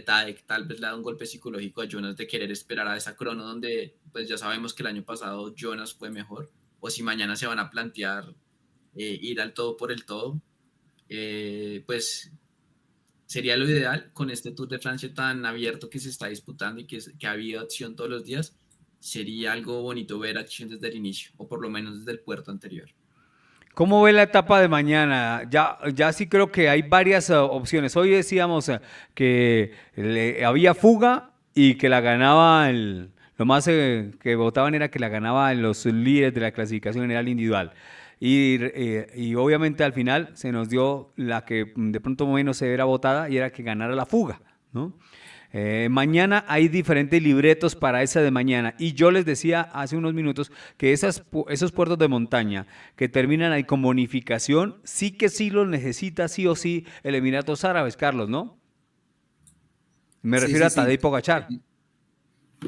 Tadek tal vez le da un golpe psicológico a Jonas de querer esperar a esa crono donde pues ya sabemos que el año pasado Jonas fue mejor, o si mañana se van a plantear ir al todo por el todo, pues sería lo ideal con este Tour de Francia tan abierto que se está disputando y que ha habido acción todos los días. Sería algo bonito ver acción desde el inicio, o por lo menos desde el puerto anterior. ¿Cómo ve la etapa de mañana? Ya sí creo que hay varias opciones. Hoy decíamos que había fuga y que la ganaba lo más que votaban era que la ganaba los líderes de la clasificación general individual. Y obviamente al final se nos dio la que de pronto menos se era votada y era que ganara la fuga, ¿no? Mañana hay diferentes libretos para esa de mañana y yo les decía hace unos minutos que esos puertos de montaña que terminan ahí con bonificación sí que sí los necesita sí o sí el Emiratos Árabes, Carlos, ¿no? Me refiero a Tadej Pogačar.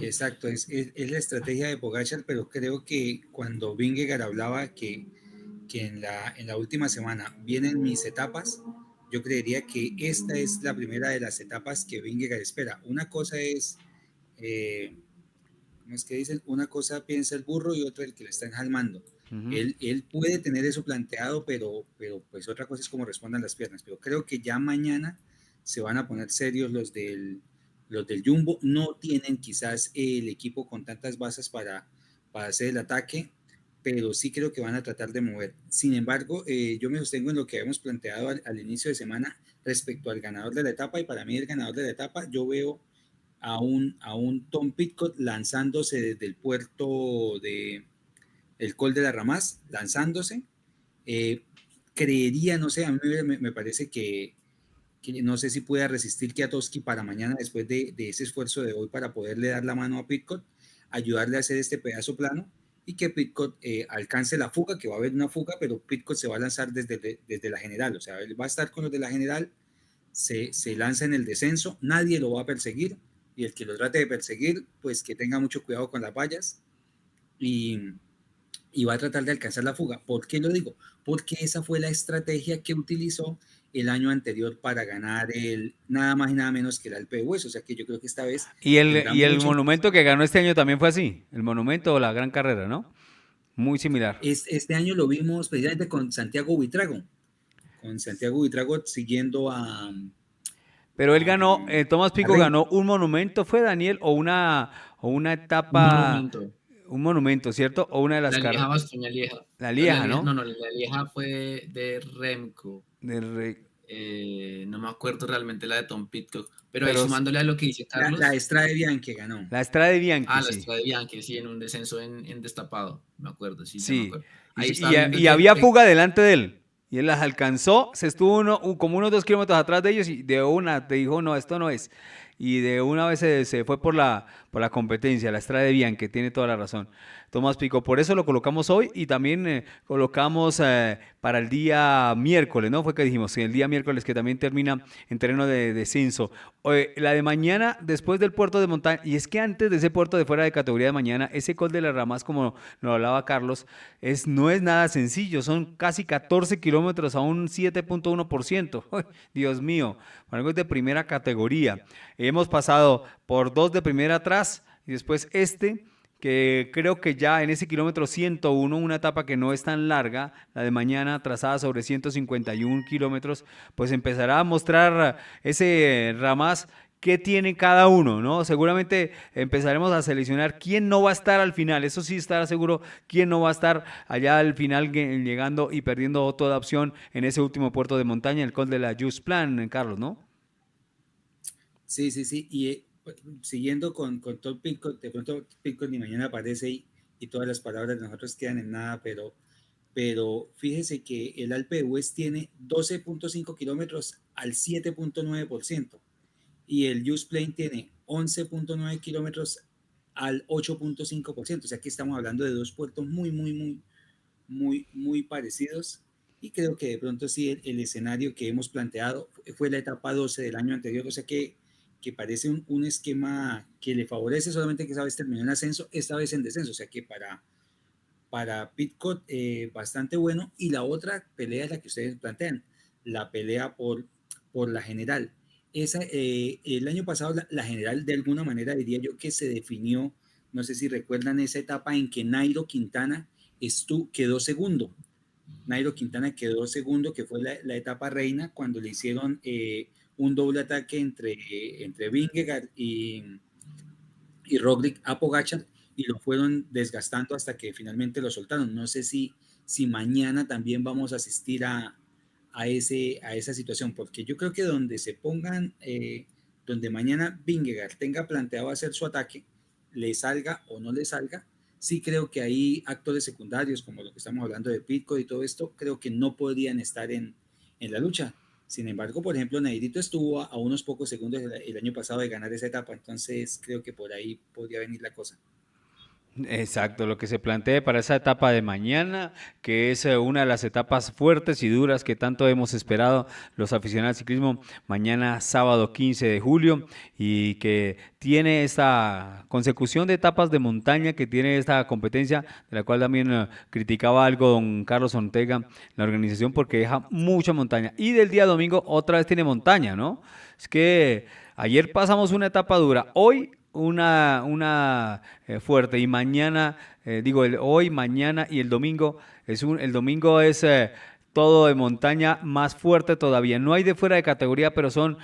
Exacto, es la estrategia de Pogačar, pero creo que cuando Vingegaard hablaba que en la última semana vienen mis etapas, yo creería que esta es la primera de las etapas que Vingegaard espera. Una cosa es, ¿cómo es que dicen? Una cosa piensa el burro y otra el que le está enjalmando. Uh-huh. Él puede tener eso planteado, pero pues otra cosa es cómo respondan las piernas. Pero creo que ya mañana se van a poner serios los del Jumbo. No tienen quizás el equipo con tantas bases para hacer el ataque, pero sí creo que van a tratar de mover. Sin embargo, yo me sostengo en lo que habíamos planteado al inicio de semana respecto al ganador de la etapa, y para mí el ganador de la etapa, yo veo a un Tom Pidcock lanzándose desde el puerto el Col de la Ramaz, lanzándose. Creería, no sé, a mí me parece que no sé si pueda resistir Kwiatkowski para mañana después de ese esfuerzo de hoy para poderle dar la mano a Pidcock, ayudarle a hacer este pedazo plano, y que Pidcock alcance la fuga, que va a haber una fuga, pero Pidcock se va a lanzar desde la general, o sea, él va a estar con los de la general, se lanza en el descenso, nadie lo va a perseguir, y el que lo trate de perseguir, pues que tenga mucho cuidado con las vallas, y va a tratar de alcanzar la fuga. ¿Por qué lo digo? Porque esa fue la estrategia que utilizó el año anterior para ganar nada más y nada menos que el Alpe d'Huez, o sea que yo creo que esta vez... Y el monumento que ganó este año también fue así, el monumento o la gran carrera, ¿no? Muy similar. Este año lo vimos precisamente con Santiago Buitrago siguiendo a... Pero él ganó, Tomás Pidcock ganó un monumento, ¿fue Daniel? O una etapa... Un monumento, ¿cierto? O una de las carreras. La Lieja, Bastoña Lieja. La Lieja, ¿no? No, la Lieja fue de Remco. No me acuerdo realmente la de Tom Pidcock. Pero ahí sumándole a lo que dice Carlos. La Strade Bianche ganó. La Strade Bianche, la Strade Bianche, sí, en un descenso en destapado. Me acuerdo, sí. Sí. Me acuerdo. Y había fuga delante de él. Y él las alcanzó, se estuvo como unos 2 kilómetros atrás de ellos y de una te dijo, no, esto no es. Y de una vez se fue por la competencia, la Strade Bianche, tiene toda la razón. Tomás Pidcock, por eso lo colocamos hoy y también colocamos para el día miércoles, ¿no? Fue que dijimos, el día miércoles que también termina en terreno de descenso. La de mañana, después del puerto de montaña, y es que antes de ese puerto de fuera de categoría de mañana, ese Col de la Ramaz, como nos hablaba Carlos, no es nada sencillo, son casi 14 kilómetros a un 7.1%. Dios mío, algo es de primera categoría. Hemos pasado por 2 de primera atrás y después que creo que ya en ese kilómetro 101, una etapa que no es tan larga, la de mañana trazada sobre 151 kilómetros, pues empezará a mostrar ese Ramaz qué tiene cada uno, ¿no? Seguramente empezaremos a seleccionar quién no va a estar al final, eso sí estará seguro quién no va a estar allá al final llegando y perdiendo toda opción en ese último puerto de montaña, el Col de la Just Plan, Carlos, ¿no? Sí, sí, sí. Y siguiendo con todo el pico, de pronto pico ni mañana aparece y todas las palabras de nosotros quedan en nada, pero fíjese que el Alpe de Hues tiene 12.5 kilómetros al 7.9% y el Just Plain tiene 11.9 kilómetros al 8.5%. O sea que estamos hablando de dos puertos muy parecidos. Y creo que de pronto sí el escenario que hemos planteado fue la etapa 12 del año anterior, o sea que parece un esquema que le favorece, solamente que esa vez terminó en ascenso, esta vez en descenso, o sea que para Pidcock bastante bueno. Y la otra pelea es la que ustedes plantean, la pelea por la general. El año pasado la general de alguna manera diría yo que se definió, no sé si recuerdan esa etapa en que Nairo Quintana quedó segundo. Nairo Quintana quedó segundo, que fue la etapa reina, cuando le hicieron un doble ataque entre Vingegaard y Roglic a Pogačar y lo fueron desgastando hasta que finalmente lo soltaron. No sé si mañana también vamos a asistir a esa situación, porque yo creo que donde se pongan, donde mañana Vingegaard tenga planteado hacer su ataque, le salga o no le salga, sí creo que hay actores secundarios, como lo que estamos hablando de Pidcock y todo esto, creo que no podrían estar en la lucha. Sin embargo, por ejemplo, Neirito estuvo a unos pocos segundos el año pasado de ganar esa etapa, entonces creo que por ahí podría venir la cosa. Exacto, lo que se plantee para esa etapa de mañana, que es una de las etapas fuertes y duras que tanto hemos esperado los aficionados al ciclismo, mañana sábado 15 de julio, y que tiene esta consecución de etapas de montaña, que tiene esta competencia, de la cual también criticaba algo don Carlos Ortega, la organización, porque deja mucha montaña, y del día domingo otra vez tiene montaña, ¿no? Es que ayer pasamos una etapa dura, hoy una fuerte, y mañana, hoy, mañana y el domingo, el domingo es todo de montaña más fuerte todavía. No hay de fuera de categoría, pero son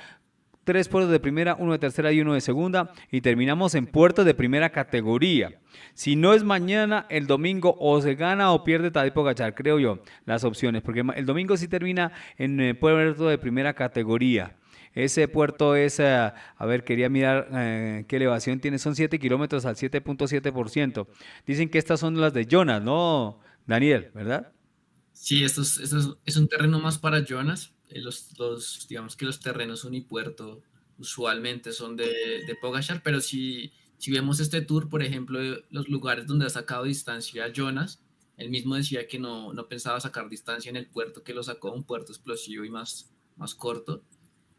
3 puertos de primera, 1 de tercera y 1 de segunda, y terminamos en puertos de primera categoría. Si no es mañana, el domingo o se gana o pierde Tadej Pogačar, creo yo, las opciones, porque el domingo sí termina en puerto de primera categoría. Ese puerto es, a ver, quería mirar qué elevación tiene, son 7 kilómetros al 7.7%. Dicen que estas son las de Jonas, ¿no, Daniel? ¿Verdad? Sí, esto es un terreno más para Jonas. Digamos que los terrenos unipuerto usualmente son de Pogačar, pero si vemos este tour, por ejemplo, los lugares donde ha sacado distancia a Jonas, él mismo decía que no pensaba sacar distancia en el puerto, que lo sacó a un puerto explosivo y más corto.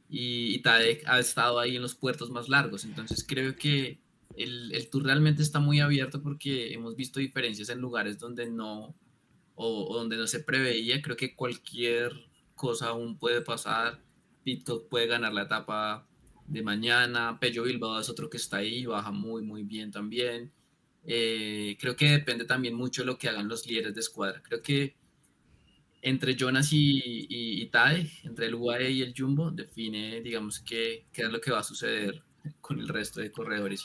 Y Tadej ha estado ahí en los puertos más largos, entonces creo que el tour realmente está muy abierto, porque hemos visto diferencias en lugares donde no, o donde no se preveía. Creo que cualquier cosa aún puede pasar. Pidcock puede ganar la etapa de mañana, Pello Bilbao es otro que está ahí, baja muy bien también. Creo que depende también mucho de lo que hagan los líderes de escuadra. Creo que entre Jonas y Tadej, entre el UAE y el Jumbo, define, digamos, qué es lo que va a suceder con el resto de corredores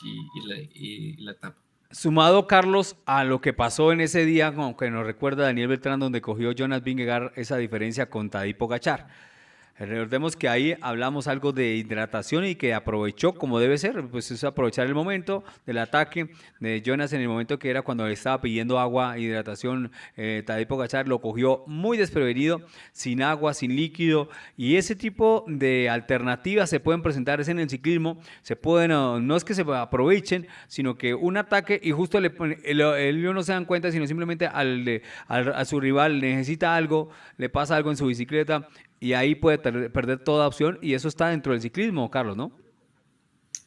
y la etapa. Sumado, Carlos, a lo que pasó en ese día, como que nos recuerda Daniel Beltrán, donde cogió Jonas Vingegaard esa diferencia con Tadej Pogačar. Recordemos que ahí hablamos algo de hidratación y que aprovechó como debe ser, pues es aprovechar el momento del ataque de Jonas en el momento que era cuando le estaba pidiendo agua, hidratación. Tadej Pogačar lo cogió muy desprevenido, sin agua, sin líquido, y ese tipo de alternativas se pueden presentar en el ciclismo, se pueden, no es que se aprovechen, sino que un ataque y justo ellos no se dan cuenta, sino simplemente a su rival necesita algo, le pasa algo en su bicicleta, y ahí puede perder toda opción, y eso está dentro del ciclismo, Carlos, ¿no?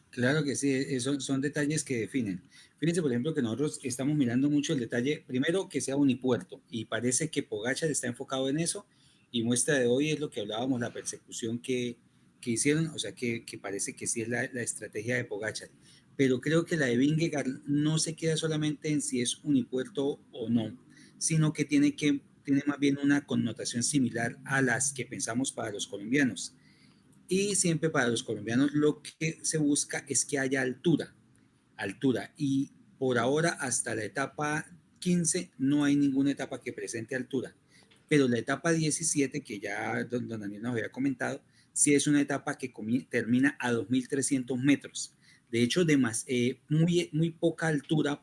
Claro que sí, son detalles que definen. Fíjense, por ejemplo, que nosotros estamos mirando mucho el detalle, primero, que sea unipuerto, y parece que Pogačar está enfocado en eso, y muestra de hoy es lo que hablábamos, la persecución que hicieron, o sea, que parece que sí es la estrategia de Pogačar. Pero creo que la de Vingegaard no se queda solamente en si es unipuerto o no, sino que tiene más bien una connotación similar a las que pensamos para los colombianos. Y siempre para los colombianos lo que se busca es que haya altura, y por ahora hasta la etapa 15 no hay ninguna etapa que presente altura, pero la etapa 17 que ya don Daniel nos había comentado, sí es una etapa que termina a 2.300 metros, de hecho muy poca altura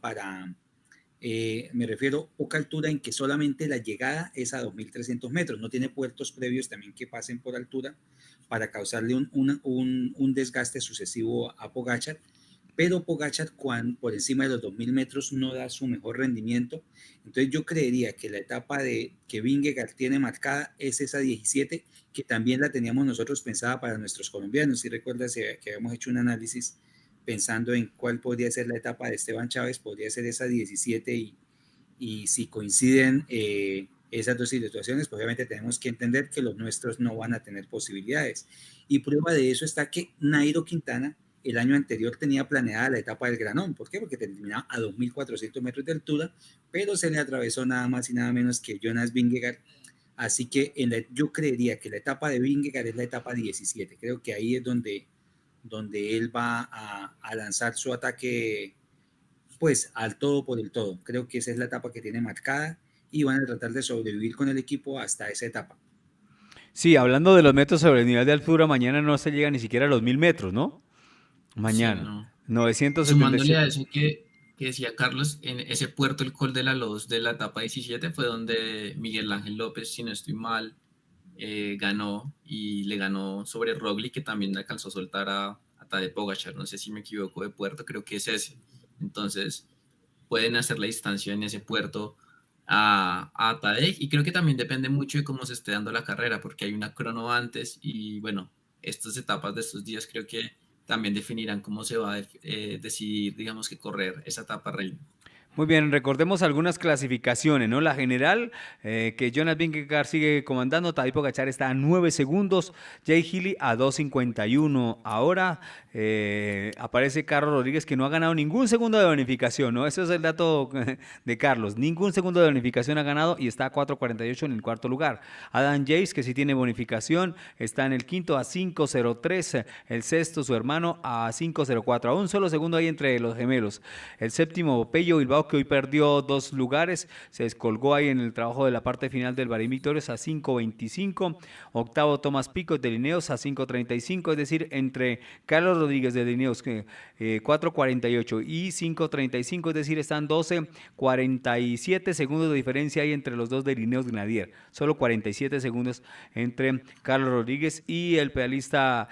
me refiero poca altura en que solamente la llegada es a 2.300 metros, no tiene puertos previos también que pasen por altura para causarle un desgaste sucesivo a Pogačar, pero Pogačar por encima de los 2.000 metros no da su mejor rendimiento. Entonces yo creería que la etapa que Vingegaard tiene marcada es esa 17, que también la teníamos nosotros pensada para nuestros colombianos. Si recuerdas que habíamos hecho un análisis pensando en cuál podría ser la etapa de Esteban Chávez, podría ser esa 17, y si coinciden esas dos situaciones, pues obviamente tenemos que entender que los nuestros no van a tener posibilidades. Y prueba de eso está que Nairo Quintana el año anterior tenía planeada la etapa del Granón. ¿Por qué? Porque terminaba a 2.400 metros de altura, pero se le atravesó nada más y nada menos que Jonas Vingegaard. Así que yo creería que la etapa de Vingegaard es la etapa 17. Creo que ahí es donde él va a lanzar su ataque, pues al todo por el todo. Creo que esa es la etapa que tiene marcada y van a tratar de sobrevivir con el equipo hasta esa etapa. Sí, hablando de los metros sobre el nivel de altura, mañana no se llega ni siquiera a los 1.000 metros, ¿no? Mañana. Sí, no. 977. Sumándole a eso que decía Carlos, en ese puerto, el Col de la Loz de la etapa 17 fue donde Miguel Ángel López, si no estoy mal, ganó, y le ganó sobre Roglic, que también alcanzó a soltar a Tadej Pogačar. No sé si me equivoco de puerto, creo que es ese. Entonces pueden hacer la distancia en ese puerto a Tadej, y creo que también depende mucho de cómo se esté dando la carrera, porque hay una crono antes, y bueno, estas etapas de estos días creo que también definirán cómo se va a decidir, digamos, que correr esa etapa reina. Muy bien, recordemos algunas clasificaciones, ¿no? La general, que Jonas Vingegaard sigue comandando, Tadej Pogačar está a 9 segundos, Jay Healy a 2.51. Ahora aparece Carlos Rodríguez, que no ha ganado ningún segundo de bonificación, ¿no? Ese es el dato de Carlos, ningún segundo de bonificación ha ganado y está a 4.48 en el cuarto lugar. Adam Yates, que sí tiene bonificación, está en el quinto a 5.03, el sexto su hermano a 5.04, a un solo segundo ahí entre los gemelos. El séptimo, Pello Bilbao, que hoy perdió 2 lugares, se descolgó ahí en el trabajo de la parte final del Bahrein Victorious a 5.25. Octavo, Tomás Picot de Lineos a 5.35, es decir, entre Carlos Rodríguez de Lineos 4.48 y 5.35, es decir, están 12.47 segundos de diferencia ahí entre los dos de Lineos Grenadier, solo 47 segundos entre Carlos Rodríguez y el pedalista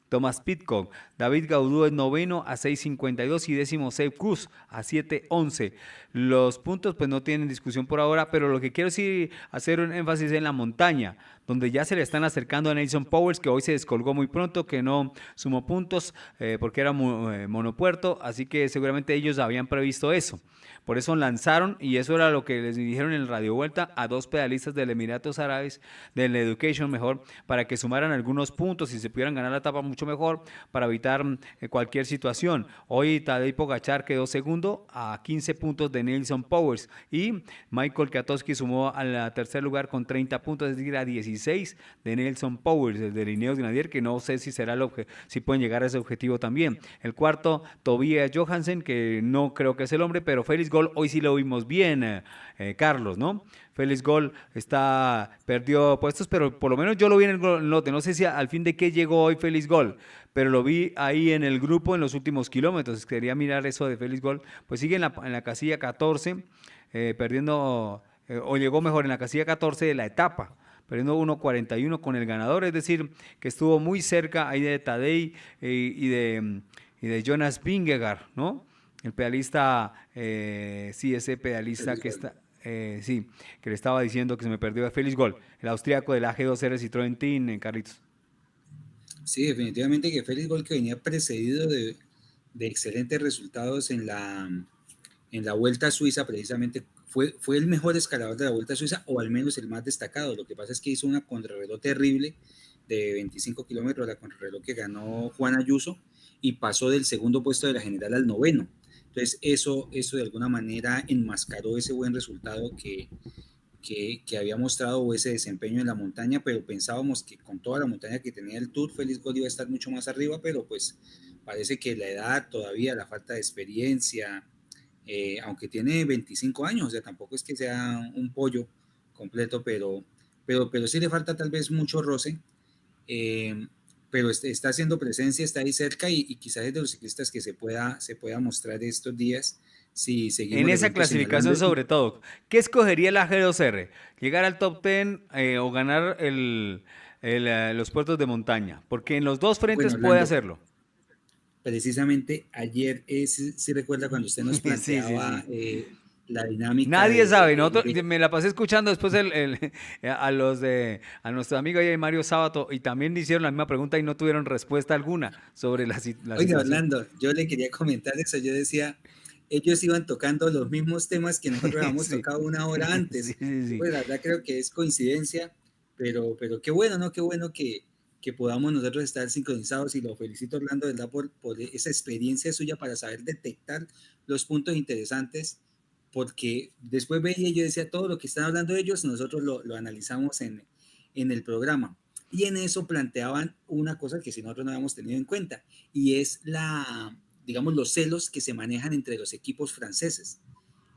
Tomás Pidcock. David Gaudu es noveno a 6.52 y décimo Sepp Kuss a 7.11. Los puntos pues no tienen discusión por ahora, pero lo que quiero sí hacer un énfasis en la montaña, donde ya se le están acercando a Nelson Powers, que hoy se descolgó muy pronto, que no sumó puntos porque era monopuerto, así que seguramente ellos habían previsto eso. Por eso lanzaron, y eso era lo que les dijeron en el Radio Vuelta, a 2 pedalistas del Emiratos Árabes, del Education mejor, para que sumaran algunos puntos y se pudieran ganar la etapa mucho mejor para evitar cualquier situación. Hoy Tadej Pogačar quedó segundo a 15 puntos de Nelson Powers, y Michael Kwiatkowski sumó al tercer lugar con 30 puntos, es decir, a 16 de Nelson Powers, el de Lineos Grenadier, que no sé si será si pueden llegar a ese objetivo también. El cuarto, Tobias Johansen, que no creo que es el hombre, pero Félix Gol hoy sí lo vimos bien, Carlos, ¿no? Félix Gol perdió puestos, pero por lo menos yo lo vi en el lote. No sé si al fin de qué llegó hoy Félix Gol, pero lo vi ahí en el grupo en los últimos kilómetros. Quería mirar eso de Félix Gol. Pues sigue en la casilla 14, perdiendo, o llegó mejor en la casilla 14 de la etapa, perdiendo 1.41 con el ganador, es decir, que estuvo muy cerca ahí de Tadej y de Jonas Vingegaard, ¿no? El pedalista, sí, ese pedalista que está, sí, que le estaba diciendo que se me perdió a Félix Gol, el austríaco del AG2R Citroën Team, en Carlitos. Sí, definitivamente que Félix Gol, que venía precedido de excelentes resultados en la Vuelta a Suiza, precisamente fue el mejor escalador de la Vuelta a Suiza, o al menos el más destacado. Lo que pasa es que hizo una contrarreloj terrible de 25 kilómetros, la contrarreloj que ganó Juan Ayuso, y pasó del segundo puesto de la general al noveno. Entonces eso de alguna manera enmascaró ese buen resultado que que había mostrado ese desempeño en la montaña, pero pensábamos que con toda la montaña que tenía el Tour, Félix Gol iba a estar mucho más arriba, pero pues parece que la edad todavía, la falta de experiencia, aunque tiene 25 años, o sea, tampoco es que sea un pollo completo, pero sí le falta tal vez mucho roce, pero está haciendo presencia, está ahí cerca y quizás es de los ciclistas que se pueda mostrar estos días. Si seguimos En de esa pronto clasificación señalando. sobre todo, ¿qué escogería la G2R? ¿Llegar al top 10 o ganar los puertos de montaña? Porque en los dos frentes Bueno, puede Orlando, hacerlo. precisamente ayer, sí recuerda cuando usted nos Sí, sí, planteaba sí. la dinámica Nadie sabe, de me la pasé escuchando después a nuestro amigo ahí, Mario Sábato, y también le hicieron la misma pregunta y no tuvieron respuesta alguna sobre la Oiga, situación. Orlando, yo le quería comentar eso. Yo decía, ellos iban tocando los mismos temas que nosotros habíamos Sí, tocado una hora sí, antes. sí, Yo, sí. pues, la verdad creo que es coincidencia, pero qué bueno, ¿no? Qué bueno que podamos nosotros estar sincronizados y lo felicito, Orlando, ¿verdad? Por esa experiencia suya para saber detectar los puntos interesantes, porque después veía y yo decía, todo lo que están hablando ellos, nosotros lo analizamos en el programa. Y en eso planteaban una cosa que si nosotros no habíamos tenido en cuenta, y es digamos, los celos que se manejan entre los equipos franceses.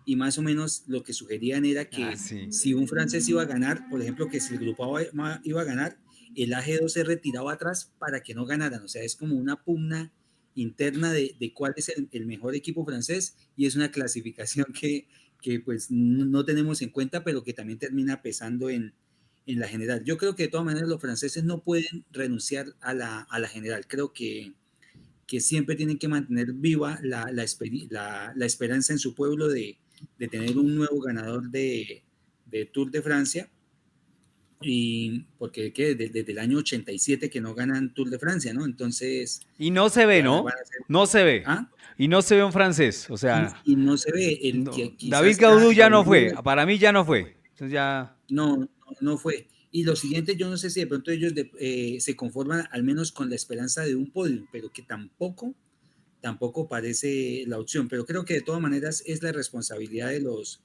Y más o menos lo que sugerían era Ah, que sí. si un francés iba a ganar, por ejemplo, que si el grupo iba a ganar, el AG2 se retiraba atrás para que no ganaran. O sea, es como una pugna interna de cuál es el mejor equipo francés y es una clasificación que pues no tenemos en cuenta, pero que también termina pesando en la general. Yo creo que de todas maneras los franceses no pueden renunciar a la general. Creo que siempre tienen que mantener viva la esperanza en su pueblo de tener un nuevo ganador de Tour de Francia, y porque desde el año 87 que no ganan Tour de Francia, ¿no? Entonces, Y no se ve, van ¿no? a ser, No se ve. ¿ah? Y no se ve un francés. O sea, Y no se ve, el no. que David quizás Gaudú ya no Gaudú, fue. Para mí ya no fue. Entonces ya. no fue. Y lo siguiente, yo no sé si de pronto ellos se conforman al menos con la esperanza de un podio, pero que tampoco parece la opción, pero creo que de todas maneras es la responsabilidad de los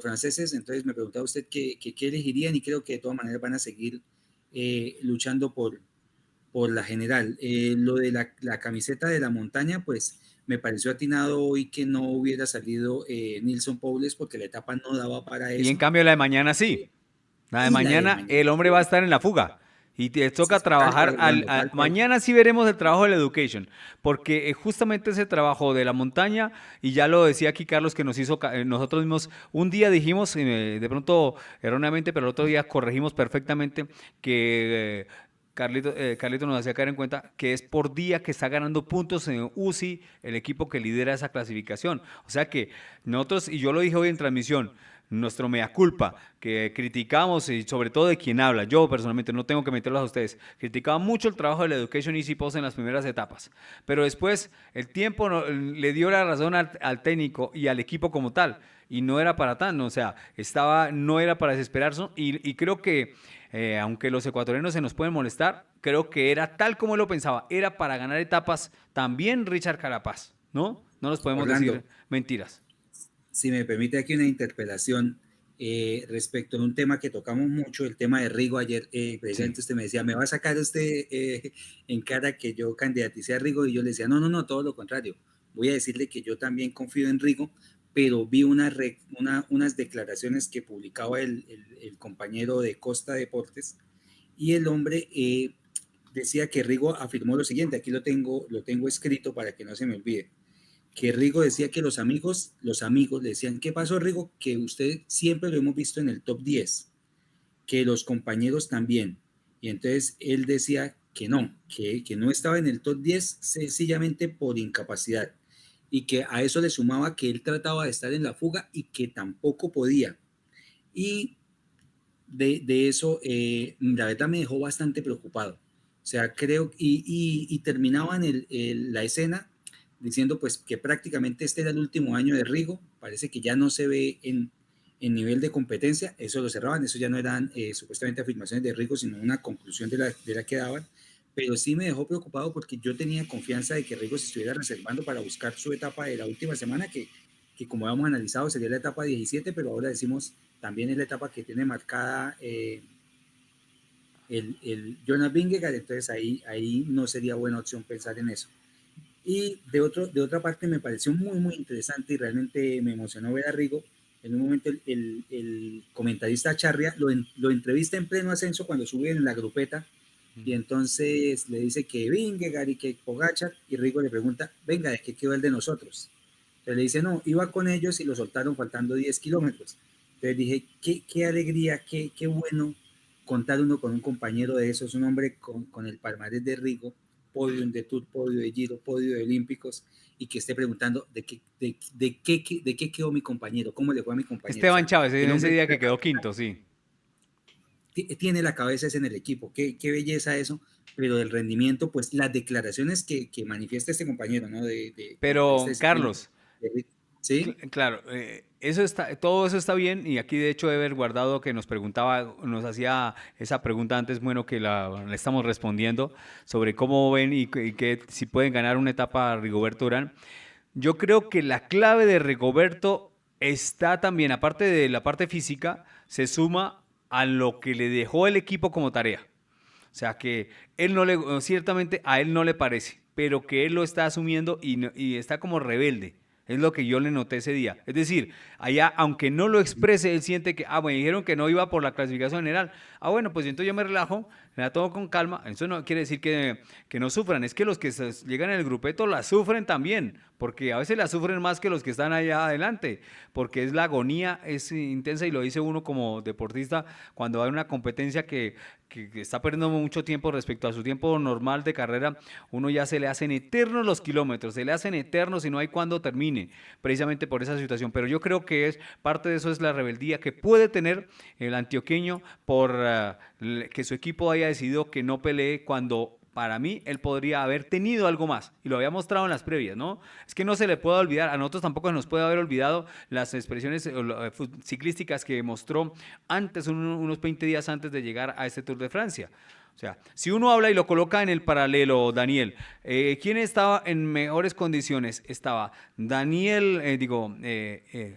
franceses. Entonces me preguntaba usted qué elegirían, y creo que de todas maneras van a seguir luchando por la general. Lo de la camiseta de la montaña, pues me pareció atinado hoy que no hubiera salido Nilson Powles, porque la etapa no daba para Y en eso. cambio la de mañana sí. La de Y la de mañana mañana, el hombre va a estar en la fuga. Y te toca tal cual, trabajar Orlando, tal cual. mañana sí veremos el trabajo del Education, porque justamente ese trabajo de la montaña, y ya lo decía aquí Carlos que nos hizo, nosotros mismos, un día dijimos, de pronto erróneamente, pero el otro día corregimos perfectamente que Carlito nos hacía caer en cuenta que es por día que está ganando puntos en UCI el equipo que lidera esa clasificación. O sea que nosotros, y yo lo dije hoy en transmisión, nuestro mea culpa, que criticamos y sobre todo de quien habla, yo personalmente no tengo que meterlos a ustedes, criticaba mucho el trabajo del Education Easy Post en las primeras etapas, pero después el tiempo le dio la razón al técnico y al equipo como tal, y no era para tanto, o sea, no era para desesperarse, y creo que aunque los ecuatorianos se nos pueden molestar, creo que era tal como él lo pensaba, era para ganar etapas también Richard Carapaz, ¿no? No nos podemos decir Orlando, mentiras. si me permite aquí una interpelación respecto a un tema que tocamos mucho, el tema de Rigo. Ayer precisamente Sí. usted me decía, ¿me va a sacar usted en cara que yo candidaticé a Rigo? Y yo le decía, no, todo lo contrario. Voy a decirle que yo también confío en Rigo, pero vi unas declaraciones que publicaba el compañero de Costa Deportes, y el hombre decía que Rigo afirmó lo siguiente, aquí lo tengo escrito para que no se me olvide, que Rigo decía que los amigos le decían, ¿qué pasó, Rigo? Que usted siempre lo hemos visto en el top 10, que los compañeros también. Y entonces él decía que no estaba en el top 10 sencillamente por incapacidad, y que a eso le sumaba que él trataba de estar en la fuga y que tampoco podía. Y de eso, la verdad me dejó bastante preocupado. O sea, creo, y terminaban la escena diciendo pues que prácticamente este era el último año de Rigo, parece que ya no se ve en nivel de competencia, eso lo cerraban, eso ya no eran supuestamente afirmaciones de Rigo, sino una conclusión de la que daban, pero sí me dejó preocupado porque yo tenía confianza de que Rigo se estuviera reservando para buscar su etapa de la última semana, que que como habíamos analizado sería la etapa 17, pero ahora decimos también es la etapa que tiene marcada el Jonas Vingegaard, entonces ahí no sería buena opción pensar en eso. Y de otra parte me pareció muy interesante y realmente me emocionó ver a Rigo. En un momento el comentarista Charria lo entrevista en pleno ascenso cuando sube en la grupeta y entonces le dice que Vingegaard y que Pogačar, y Rigo le pregunta, venga, ¿de qué quedó el de nosotros? Entonces le dice, no, iba con ellos y lo soltaron faltando 10 kilómetros. Entonces dije, qué alegría, qué bueno contar uno con un compañero de esos, un hombre con el palmarés de Rigo, podio de Tour, podio de Giro, podio de Olímpicos, y que esté preguntando de qué quedó mi compañero, cómo le fue a mi compañero. Esteban Chávez, en ese día que quedó quinto, sí. Tiene la cabeza ese en el equipo, qué belleza eso, pero del rendimiento, pues las declaraciones que manifiesta este compañero, ¿no? Pero, Carlos, ¿sí? Claro, todo eso está bien, y aquí de hecho Ever Guardado, que nos preguntaba, nos hacía esa pregunta antes, bueno, que la estamos respondiendo, sobre cómo ven y que si pueden ganar una etapa a Rigoberto Urán. Yo creo que la clave de Rigoberto está también, aparte de la parte física, se suma a lo que le dejó el equipo como tarea. O sea, que ciertamente a él no le parece, pero que él lo está asumiendo y está como rebelde. Es lo que yo le noté ese día. Es decir, allá, aunque no lo exprese, él siente que, me dijeron que no iba por la clasificación general. Bueno, pues entonces yo me relajo, me la tomo con calma. Eso no quiere decir que no sufran. Es que los que llegan en el grupeto la sufren también, porque a veces la sufren más que los que están allá adelante, porque es la agonía, es intensa, y lo dice uno como deportista cuando hay una competencia que está perdiendo mucho tiempo respecto a su tiempo normal de carrera. Uno ya se le hacen eternos los kilómetros, se le hacen eternos y no hay cuándo termine, precisamente por esa situación. Pero yo creo que parte de eso es la rebeldía que puede tener el antioqueño por que su equipo haya decidido que no pelee, cuando para mí él podría haber tenido algo más, y lo había mostrado en las previas, ¿no? Es que no se le puede olvidar, a nosotros tampoco se nos puede haber olvidado las expresiones ciclísticas que mostró antes, unos 20 días antes de llegar a este Tour de Francia. O sea, si uno habla y lo coloca en el paralelo, Daniel, ¿quién estaba en mejores condiciones? ¿Estaba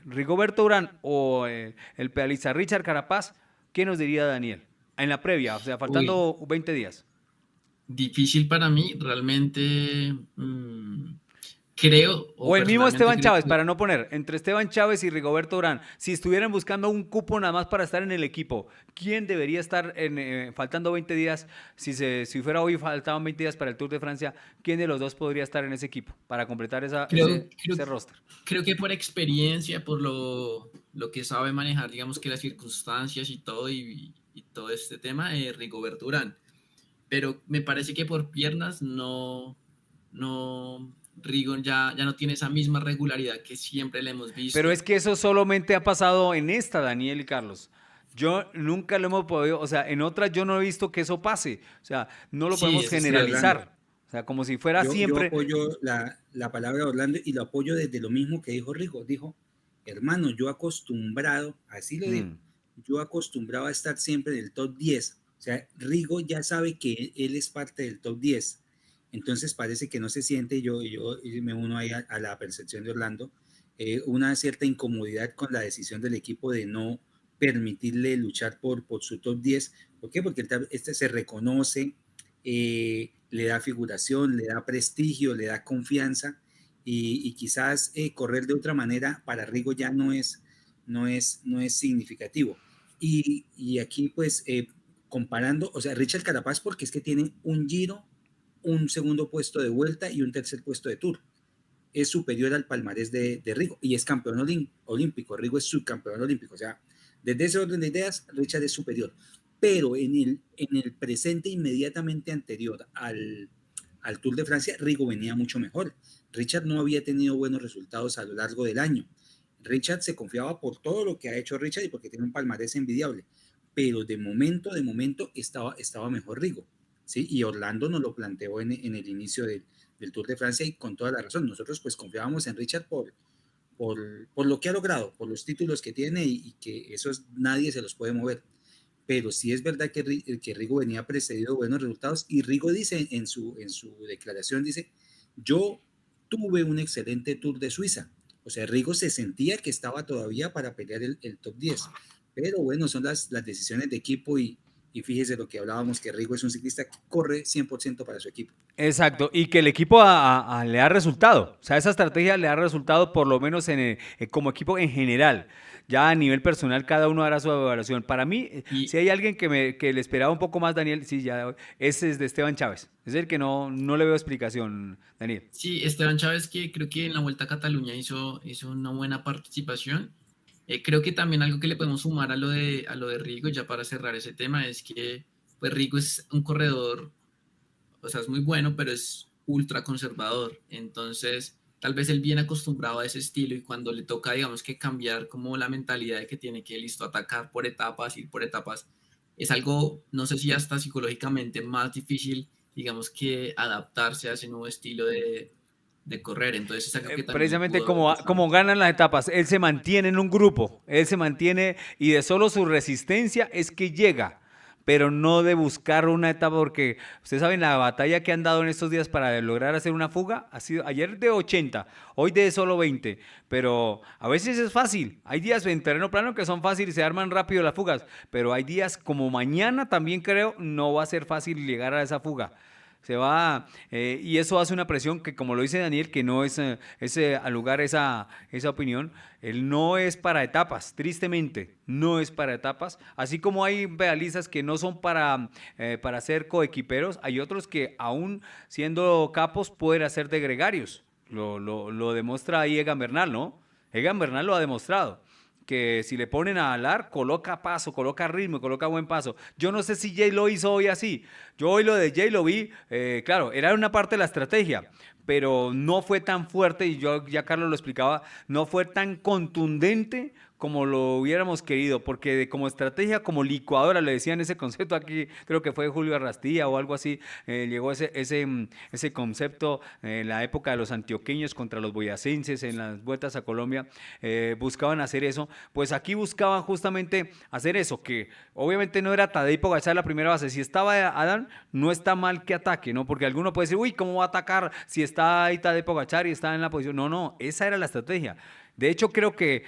Rigoberto Urán o el pedalista Richard Carapaz? ¿Qué nos diría Daniel en la previa? O sea, faltando 20 días. Difícil para mí, realmente creo... O el mismo Esteban Chávez, para no poner, entre Esteban Chávez y Rigoberto Urán, si estuvieran buscando un cupo nada más para estar en el equipo, ¿quién debería estar faltando 20 días? Si fuera hoy faltaban 20 días para el Tour de Francia, ¿quién de los dos podría estar en ese equipo para completar ese roster? Creo que por experiencia, por lo que sabe manejar, digamos que las circunstancias y todo, y todo este tema, Rigoberto Urán. Pero me parece que por piernas Rigo ya no tiene esa misma regularidad que siempre le hemos visto. Pero es que eso solamente ha pasado en esta, Daniel y Carlos. Yo nunca lo hemos podido, o sea, en otras yo no he visto que eso pase. O sea, no lo podemos generalizar. O sea, como si fuera siempre... Yo apoyo la palabra de Orlando y lo apoyo desde lo mismo que dijo Rigo. Dijo, hermano, yo acostumbrado, así lo dijo, yo acostumbrado a estar siempre en el top 10. O sea, Rigo ya sabe que él es parte del top 10. Entonces parece que no se siente, yo me uno ahí a la percepción de Orlando, una cierta incomodidad con la decisión del equipo de no permitirle luchar por su top 10. ¿Por qué? Porque este se reconoce, le da figuración, le da prestigio, le da confianza, y quizás correr de otra manera para Rigo ya no es significativo. Y aquí pues... comparando, o sea, Richard Carapaz, porque es que tiene un Giro, un segundo puesto de vuelta y un tercer puesto de Tour. Es superior al palmarés de Rigo y es campeón olímpico. Rigo es subcampeón olímpico. O sea, desde ese orden de ideas, Richard es superior. Pero en el presente inmediatamente anterior al Tour de Francia, Rigo venía mucho mejor. Richard no había tenido buenos resultados a lo largo del año. Richard se confiaba por todo lo que ha hecho Richard y porque tiene un palmarés envidiable. Pero de momento estaba mejor Rigo, ¿sí? Y Orlando nos lo planteó en el inicio del Tour de Francia, y con toda la razón. Nosotros pues confiábamos en Richard por lo que ha logrado, por los títulos que tiene, y que esos nadie se los puede mover. Pero sí es verdad que Rigo venía precedido de buenos resultados, y Rigo dice en su declaración, dice, yo tuve un excelente Tour de Suiza. O sea, Rigo se sentía que estaba todavía para pelear el top 10. Pero bueno, son las decisiones de equipo y fíjese lo que hablábamos, que Rigo es un ciclista que corre 100% para su equipo. Exacto, y que el equipo le da resultado, o sea, esa estrategia le da resultado por lo menos como equipo en general. Ya a nivel personal cada uno hará su evaluación. Para mí, si hay alguien que le esperaba un poco más, Daniel, sí, ya, ese es de Esteban Chávez. Es el que no le veo explicación, Daniel. Sí, Esteban Chávez, que creo que en la Vuelta a Cataluña hizo una buena participación. Creo que también algo que le podemos sumar a lo de Rigo, ya para cerrar ese tema, es que pues Rigo es un corredor, o sea, es muy bueno, pero es ultra conservador. Entonces, tal vez él viene acostumbrado a ese estilo y cuando le toca, digamos, que cambiar como la mentalidad de que tiene que, listo, atacar por etapas, ir por etapas, es algo, no sé si hasta psicológicamente más difícil, digamos, que adaptarse a ese nuevo estilo de correr. Entonces, es algo que también precisamente como ganan las etapas, él se mantiene en un grupo, él se mantiene y de solo su resistencia es que llega, pero no de buscar una etapa, porque ustedes saben la batalla que han dado en estos días para lograr hacer una fuga, ha sido ayer de 80, hoy de solo 20, pero a veces es fácil, hay días en terreno plano que son fáciles y se arman rápido las fugas, pero hay días como mañana también creo, no va a ser fácil llegar a esa fuga. Se va, y eso hace una presión que, como lo dice Daniel, que no es al lugar esa opinión, él no es para etapas, tristemente, no es para etapas, así como hay pedalistas que no son para ser coequiperos, hay otros que aún siendo capos pueden hacer de gregarios, lo demuestra ahí Egan Bernal, ¿no? Egan Bernal lo ha demostrado, que si le ponen a alar, coloca paso, coloca ritmo, coloca buen paso. Yo no sé si Jay lo hizo hoy así. Yo hoy lo de Jay lo vi, claro, era una parte de la estrategia, pero no fue tan fuerte, y yo ya Carlos lo explicaba, no fue tan contundente como lo hubiéramos querido, porque como estrategia, como licuadora, le decían ese concepto aquí, creo que fue Julio Arrastía o algo así, llegó ese concepto en la época de los antioqueños contra los boyacenses en las vueltas a Colombia, buscaban hacer eso, pues aquí buscaban justamente hacer eso, que obviamente no era Tadej Pogačar la primera base, si estaba Adam, no está mal que ataque, ¿no? Porque alguno puede decir, uy, ¿cómo va a atacar si está ahí Tadej Pogačar y está en la posición? No, esa era la estrategia. De hecho, creo que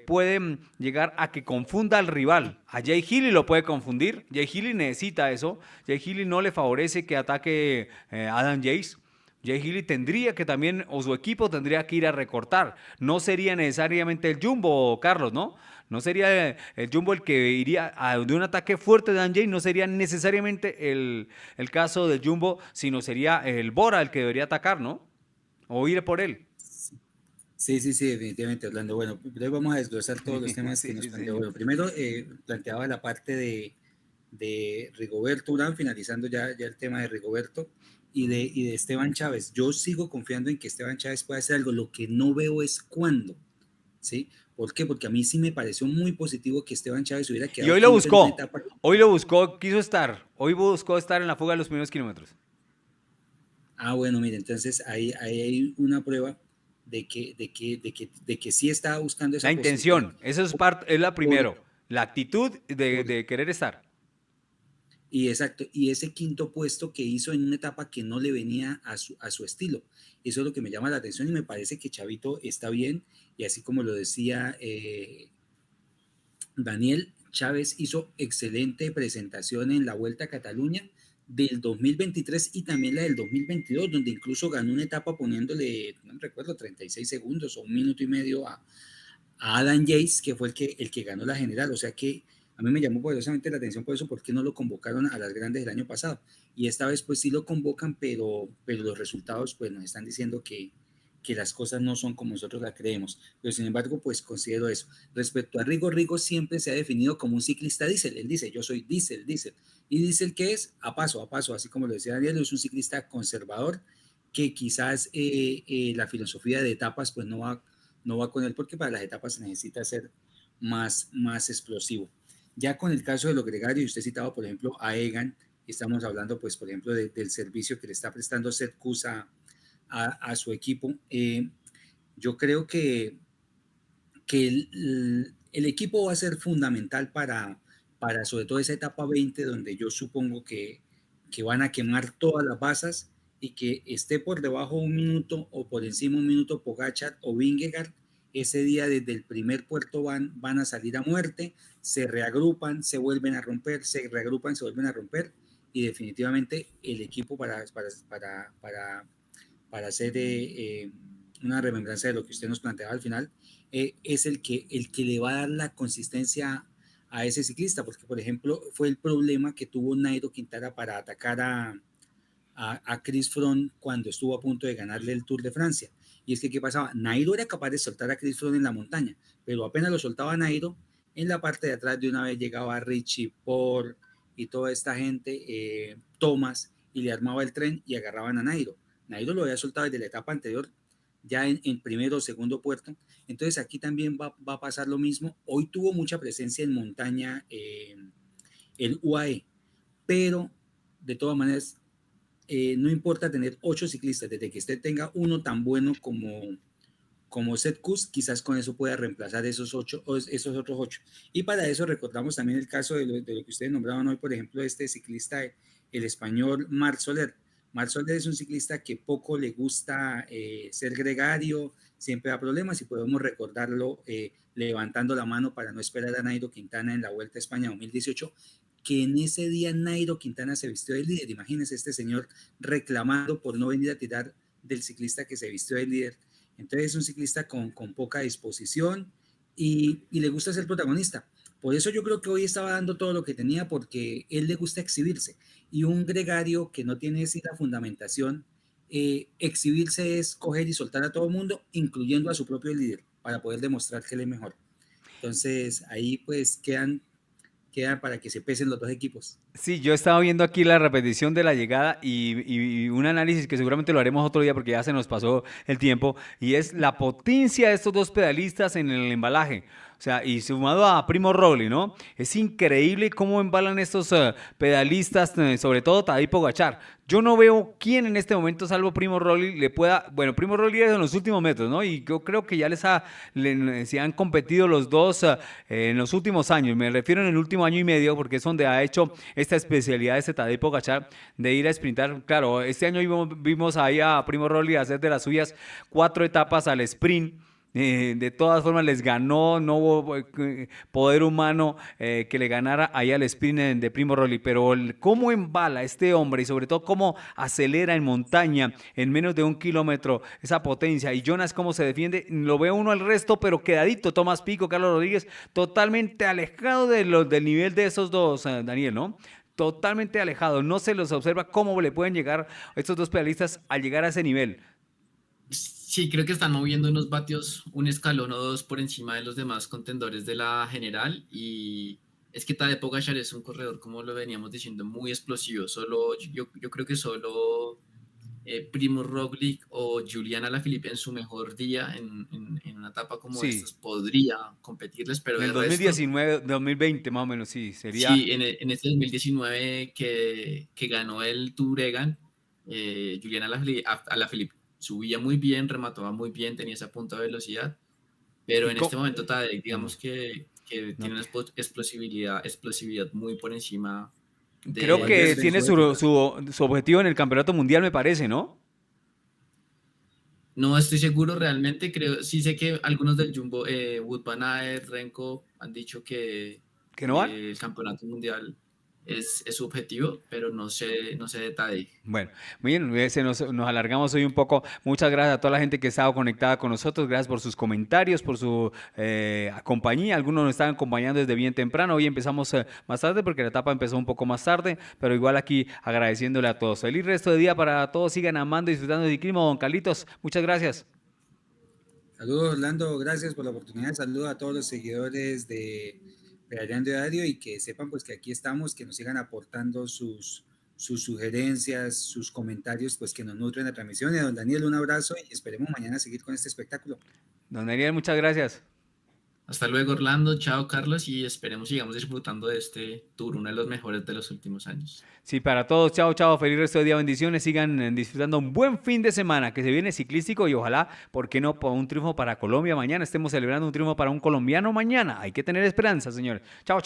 pueden llegar a que confunda al rival. A Jay Healy lo puede confundir. Jay Healy necesita eso. Jay Healy no le favorece que ataque Adam Yates. Jay Healy tendría que también, o su equipo tendría que ir a recortar. No sería necesariamente el Jumbo, Carlos, ¿no? No sería el Jumbo el que iría de un ataque fuerte de Dan Yates, no sería necesariamente el caso del Jumbo, sino sería el Bora el que debería atacar, ¿no? O ir por él. Sí, definitivamente, Orlando. Bueno, primero vamos a desglosar todos los temas que nos planteó. Bueno, primero planteaba la parte de Rigoberto Urán, finalizando ya el tema de Rigoberto y de Esteban Chávez. Yo sigo confiando en que Esteban Chávez pueda hacer algo, lo que no veo es cuándo, ¿sí? ¿Por qué? Porque a mí sí me pareció muy positivo que Esteban Chávez hubiera quedado. Y hoy lo buscó, quiso estar, hoy buscó estar en la fuga de los primeros kilómetros. Bueno, mire, entonces ahí hay una prueba de que sí estaba buscando esa intención, esa es la primero, la actitud de querer estar. Y exacto, y ese quinto puesto que hizo en una etapa que no le venía a su estilo, eso es lo que me llama la atención y me parece que Chavito está bien, y así como lo decía Daniel, Chávez hizo excelente presentación en la Vuelta a Cataluña del 2023 y también la del 2022, donde incluso ganó una etapa poniéndole, no recuerdo, 36 segundos o 1 minuto y medio a Adam Yates, que fue el que ganó la general. O sea que a mí me llamó poderosamente la atención por eso, porque no lo convocaron a las grandes del año pasado. Y esta vez pues sí lo convocan, pero los resultados pues nos están diciendo que las cosas no son como nosotros la creemos. Pero sin embargo pues considero eso. Respecto a Rigo siempre se ha definido como un ciclista diésel. Él dice, yo soy diésel. ¿Y diésel qué es? A paso, así como lo decía Daniel, es un ciclista conservador que quizás la filosofía de etapas pues no va con él, porque para las etapas se necesita ser más explosivo. Ya con el caso de los gregarios, usted citaba por ejemplo a Egan, estamos hablando pues por ejemplo del servicio que le está prestando Zet-Kus a su equipo. Yo creo que el equipo va a ser fundamental para sobre todo esa etapa 20, donde yo supongo que van a quemar todas las basas y que esté por debajo 1 minuto o por encima 1 minuto Pogačar o Vingegaard ese día desde el primer puerto van a salir a muerte, se reagrupan, se vuelven a romper, se reagrupan, se vuelven a romper, y definitivamente el equipo para hacer una remembranza de lo que usted nos planteaba al final, es el que le va a dar la consistencia a ese ciclista, porque por ejemplo fue el problema que tuvo Nairo Quintana para atacar a Chris Froome cuando estuvo a punto de ganarle el Tour de Francia. Y es que, ¿qué pasaba? Nairo era capaz de soltar a Chris Froome en la montaña, pero apenas lo soltaba Nairo, en la parte de atrás de una vez llegaba Richie Porte y toda esta gente, Thomas, y le armaba el tren y agarraban a Nairo. Nairo lo había soltado desde la etapa anterior, ya en primero o segundo puerto. Entonces aquí también va a pasar lo mismo. Hoy tuvo mucha presencia en montaña el UAE, pero de todas maneras no importa tener 8 ciclistas, desde que usted tenga uno tan bueno como Sepp Kuss, quizás con eso pueda reemplazar esos otros 8. Y para eso recordamos también el caso de lo que ustedes nombraban hoy, por ejemplo, este ciclista, el español Marc Soler. Marc Soler es un ciclista que poco le gusta ser gregario, siempre da problemas, y podemos recordarlo levantando la mano para no esperar a Nairo Quintana en la Vuelta a España 2018, que en ese día Nairo Quintana se vistió de líder. Imagínense este señor reclamando por no venir a tirar del ciclista que se vistió de líder. Entonces es un ciclista con poca disposición y le gusta ser protagonista. Por eso yo creo que hoy estaba dando todo lo que tenía, porque él le gusta exhibirse. Y un gregario que no tiene esa fundamentación, exhibirse es coger y soltar a todo el mundo, incluyendo a su propio líder, para poder demostrar que él es mejor. Entonces ahí pues quedan para que se pesen los dos equipos. Sí, yo estaba viendo aquí la repetición de la llegada y un análisis que seguramente lo haremos otro día porque ya se nos pasó el tiempo, y es la potencia de estos dos pedalistas en el embalaje. O sea, y sumado a Primo Roglic, ¿no? Es increíble cómo embalan estos pedalistas, sobre todo Tadej Pogačar. Yo no veo quién en este momento, salvo Primo Roglic, le pueda... Bueno, Primo Roglic es en los últimos metros, ¿no? Y yo creo que ya se han competido los dos en los últimos años. Me refiero en el último año y medio, porque es donde ha hecho esta especialidad de Tadej Pogačar de ir a sprintar. Claro, este año vimos ahí a Primo Roglic hacer de las suyas 4 etapas al sprint. De todas formas les ganó, no hubo poder humano que le ganara ahí al sprint de Primo Roglic, pero cómo embala este hombre y sobre todo cómo acelera en montaña en menos de 1 kilómetro, esa potencia, y Jonas cómo se defiende, lo ve uno al resto, pero quedadito, Tomás Pico, Carlos Rodríguez, totalmente alejado del nivel de esos dos, Daniel, ¿no? Totalmente alejado, no se los observa cómo le pueden llegar estos dos pedalistas al llegar a ese nivel. Sí, creo que están moviendo unos vatios, un escalón o 2 por encima de los demás contendores de la general, y es que Tadej Pogačar es un corredor, como lo veníamos diciendo, muy explosivo. Yo creo que solo Primo Roglic o Julian Alaphilippe en su mejor día en una etapa como estas podría competirles, pero en el 2019, 2020 más o menos, sí, sería... Sí, en este 2019 que ganó el Tour Egan, Julian Alaphilippe subía muy bien, remataba muy bien, tenía esa punta de velocidad, pero en este momento Tadej, digamos que tiene una explosividad muy por encima. Creo que tiene su objetivo en el campeonato mundial, me parece, ¿no? No estoy seguro realmente, sí sé que algunos del Jumbo, Wout van Aert, Renko, han dicho que no van. El campeonato mundial es su objetivo, pero no sé detalle. Bueno, muy bien, nos alargamos hoy un poco. Muchas gracias a toda la gente que ha estado conectada con nosotros. Gracias por sus comentarios, por su compañía. Algunos nos estaban acompañando desde bien temprano. Hoy empezamos más tarde porque la etapa empezó un poco más tarde, pero igual aquí agradeciéndole a todos. Feliz resto de día para todos. Sigan amando y disfrutando de ciclismo. Don Carlitos, muchas gracias. Saludos, Orlando. Gracias por la oportunidad. Saludos a todos los seguidores de Pedaleando Diario, y que sepan pues que aquí estamos, que nos sigan aportando sus sugerencias, sus comentarios, pues que nos nutren la transmisión. Y a don Daniel un abrazo y esperemos mañana seguir con este espectáculo. Don Daniel, muchas gracias. Hasta luego, Orlando. Chao, Carlos, y esperemos sigamos disfrutando de este tour, uno de los mejores de los últimos años. Sí, para todos, chao, feliz resto de día, bendiciones, sigan disfrutando un buen fin de semana, que se viene ciclístico, y ojalá, ¿por qué no, por un triunfo para Colombia mañana? Estemos celebrando un triunfo para un colombiano mañana, hay que tener esperanza, señores. Chao.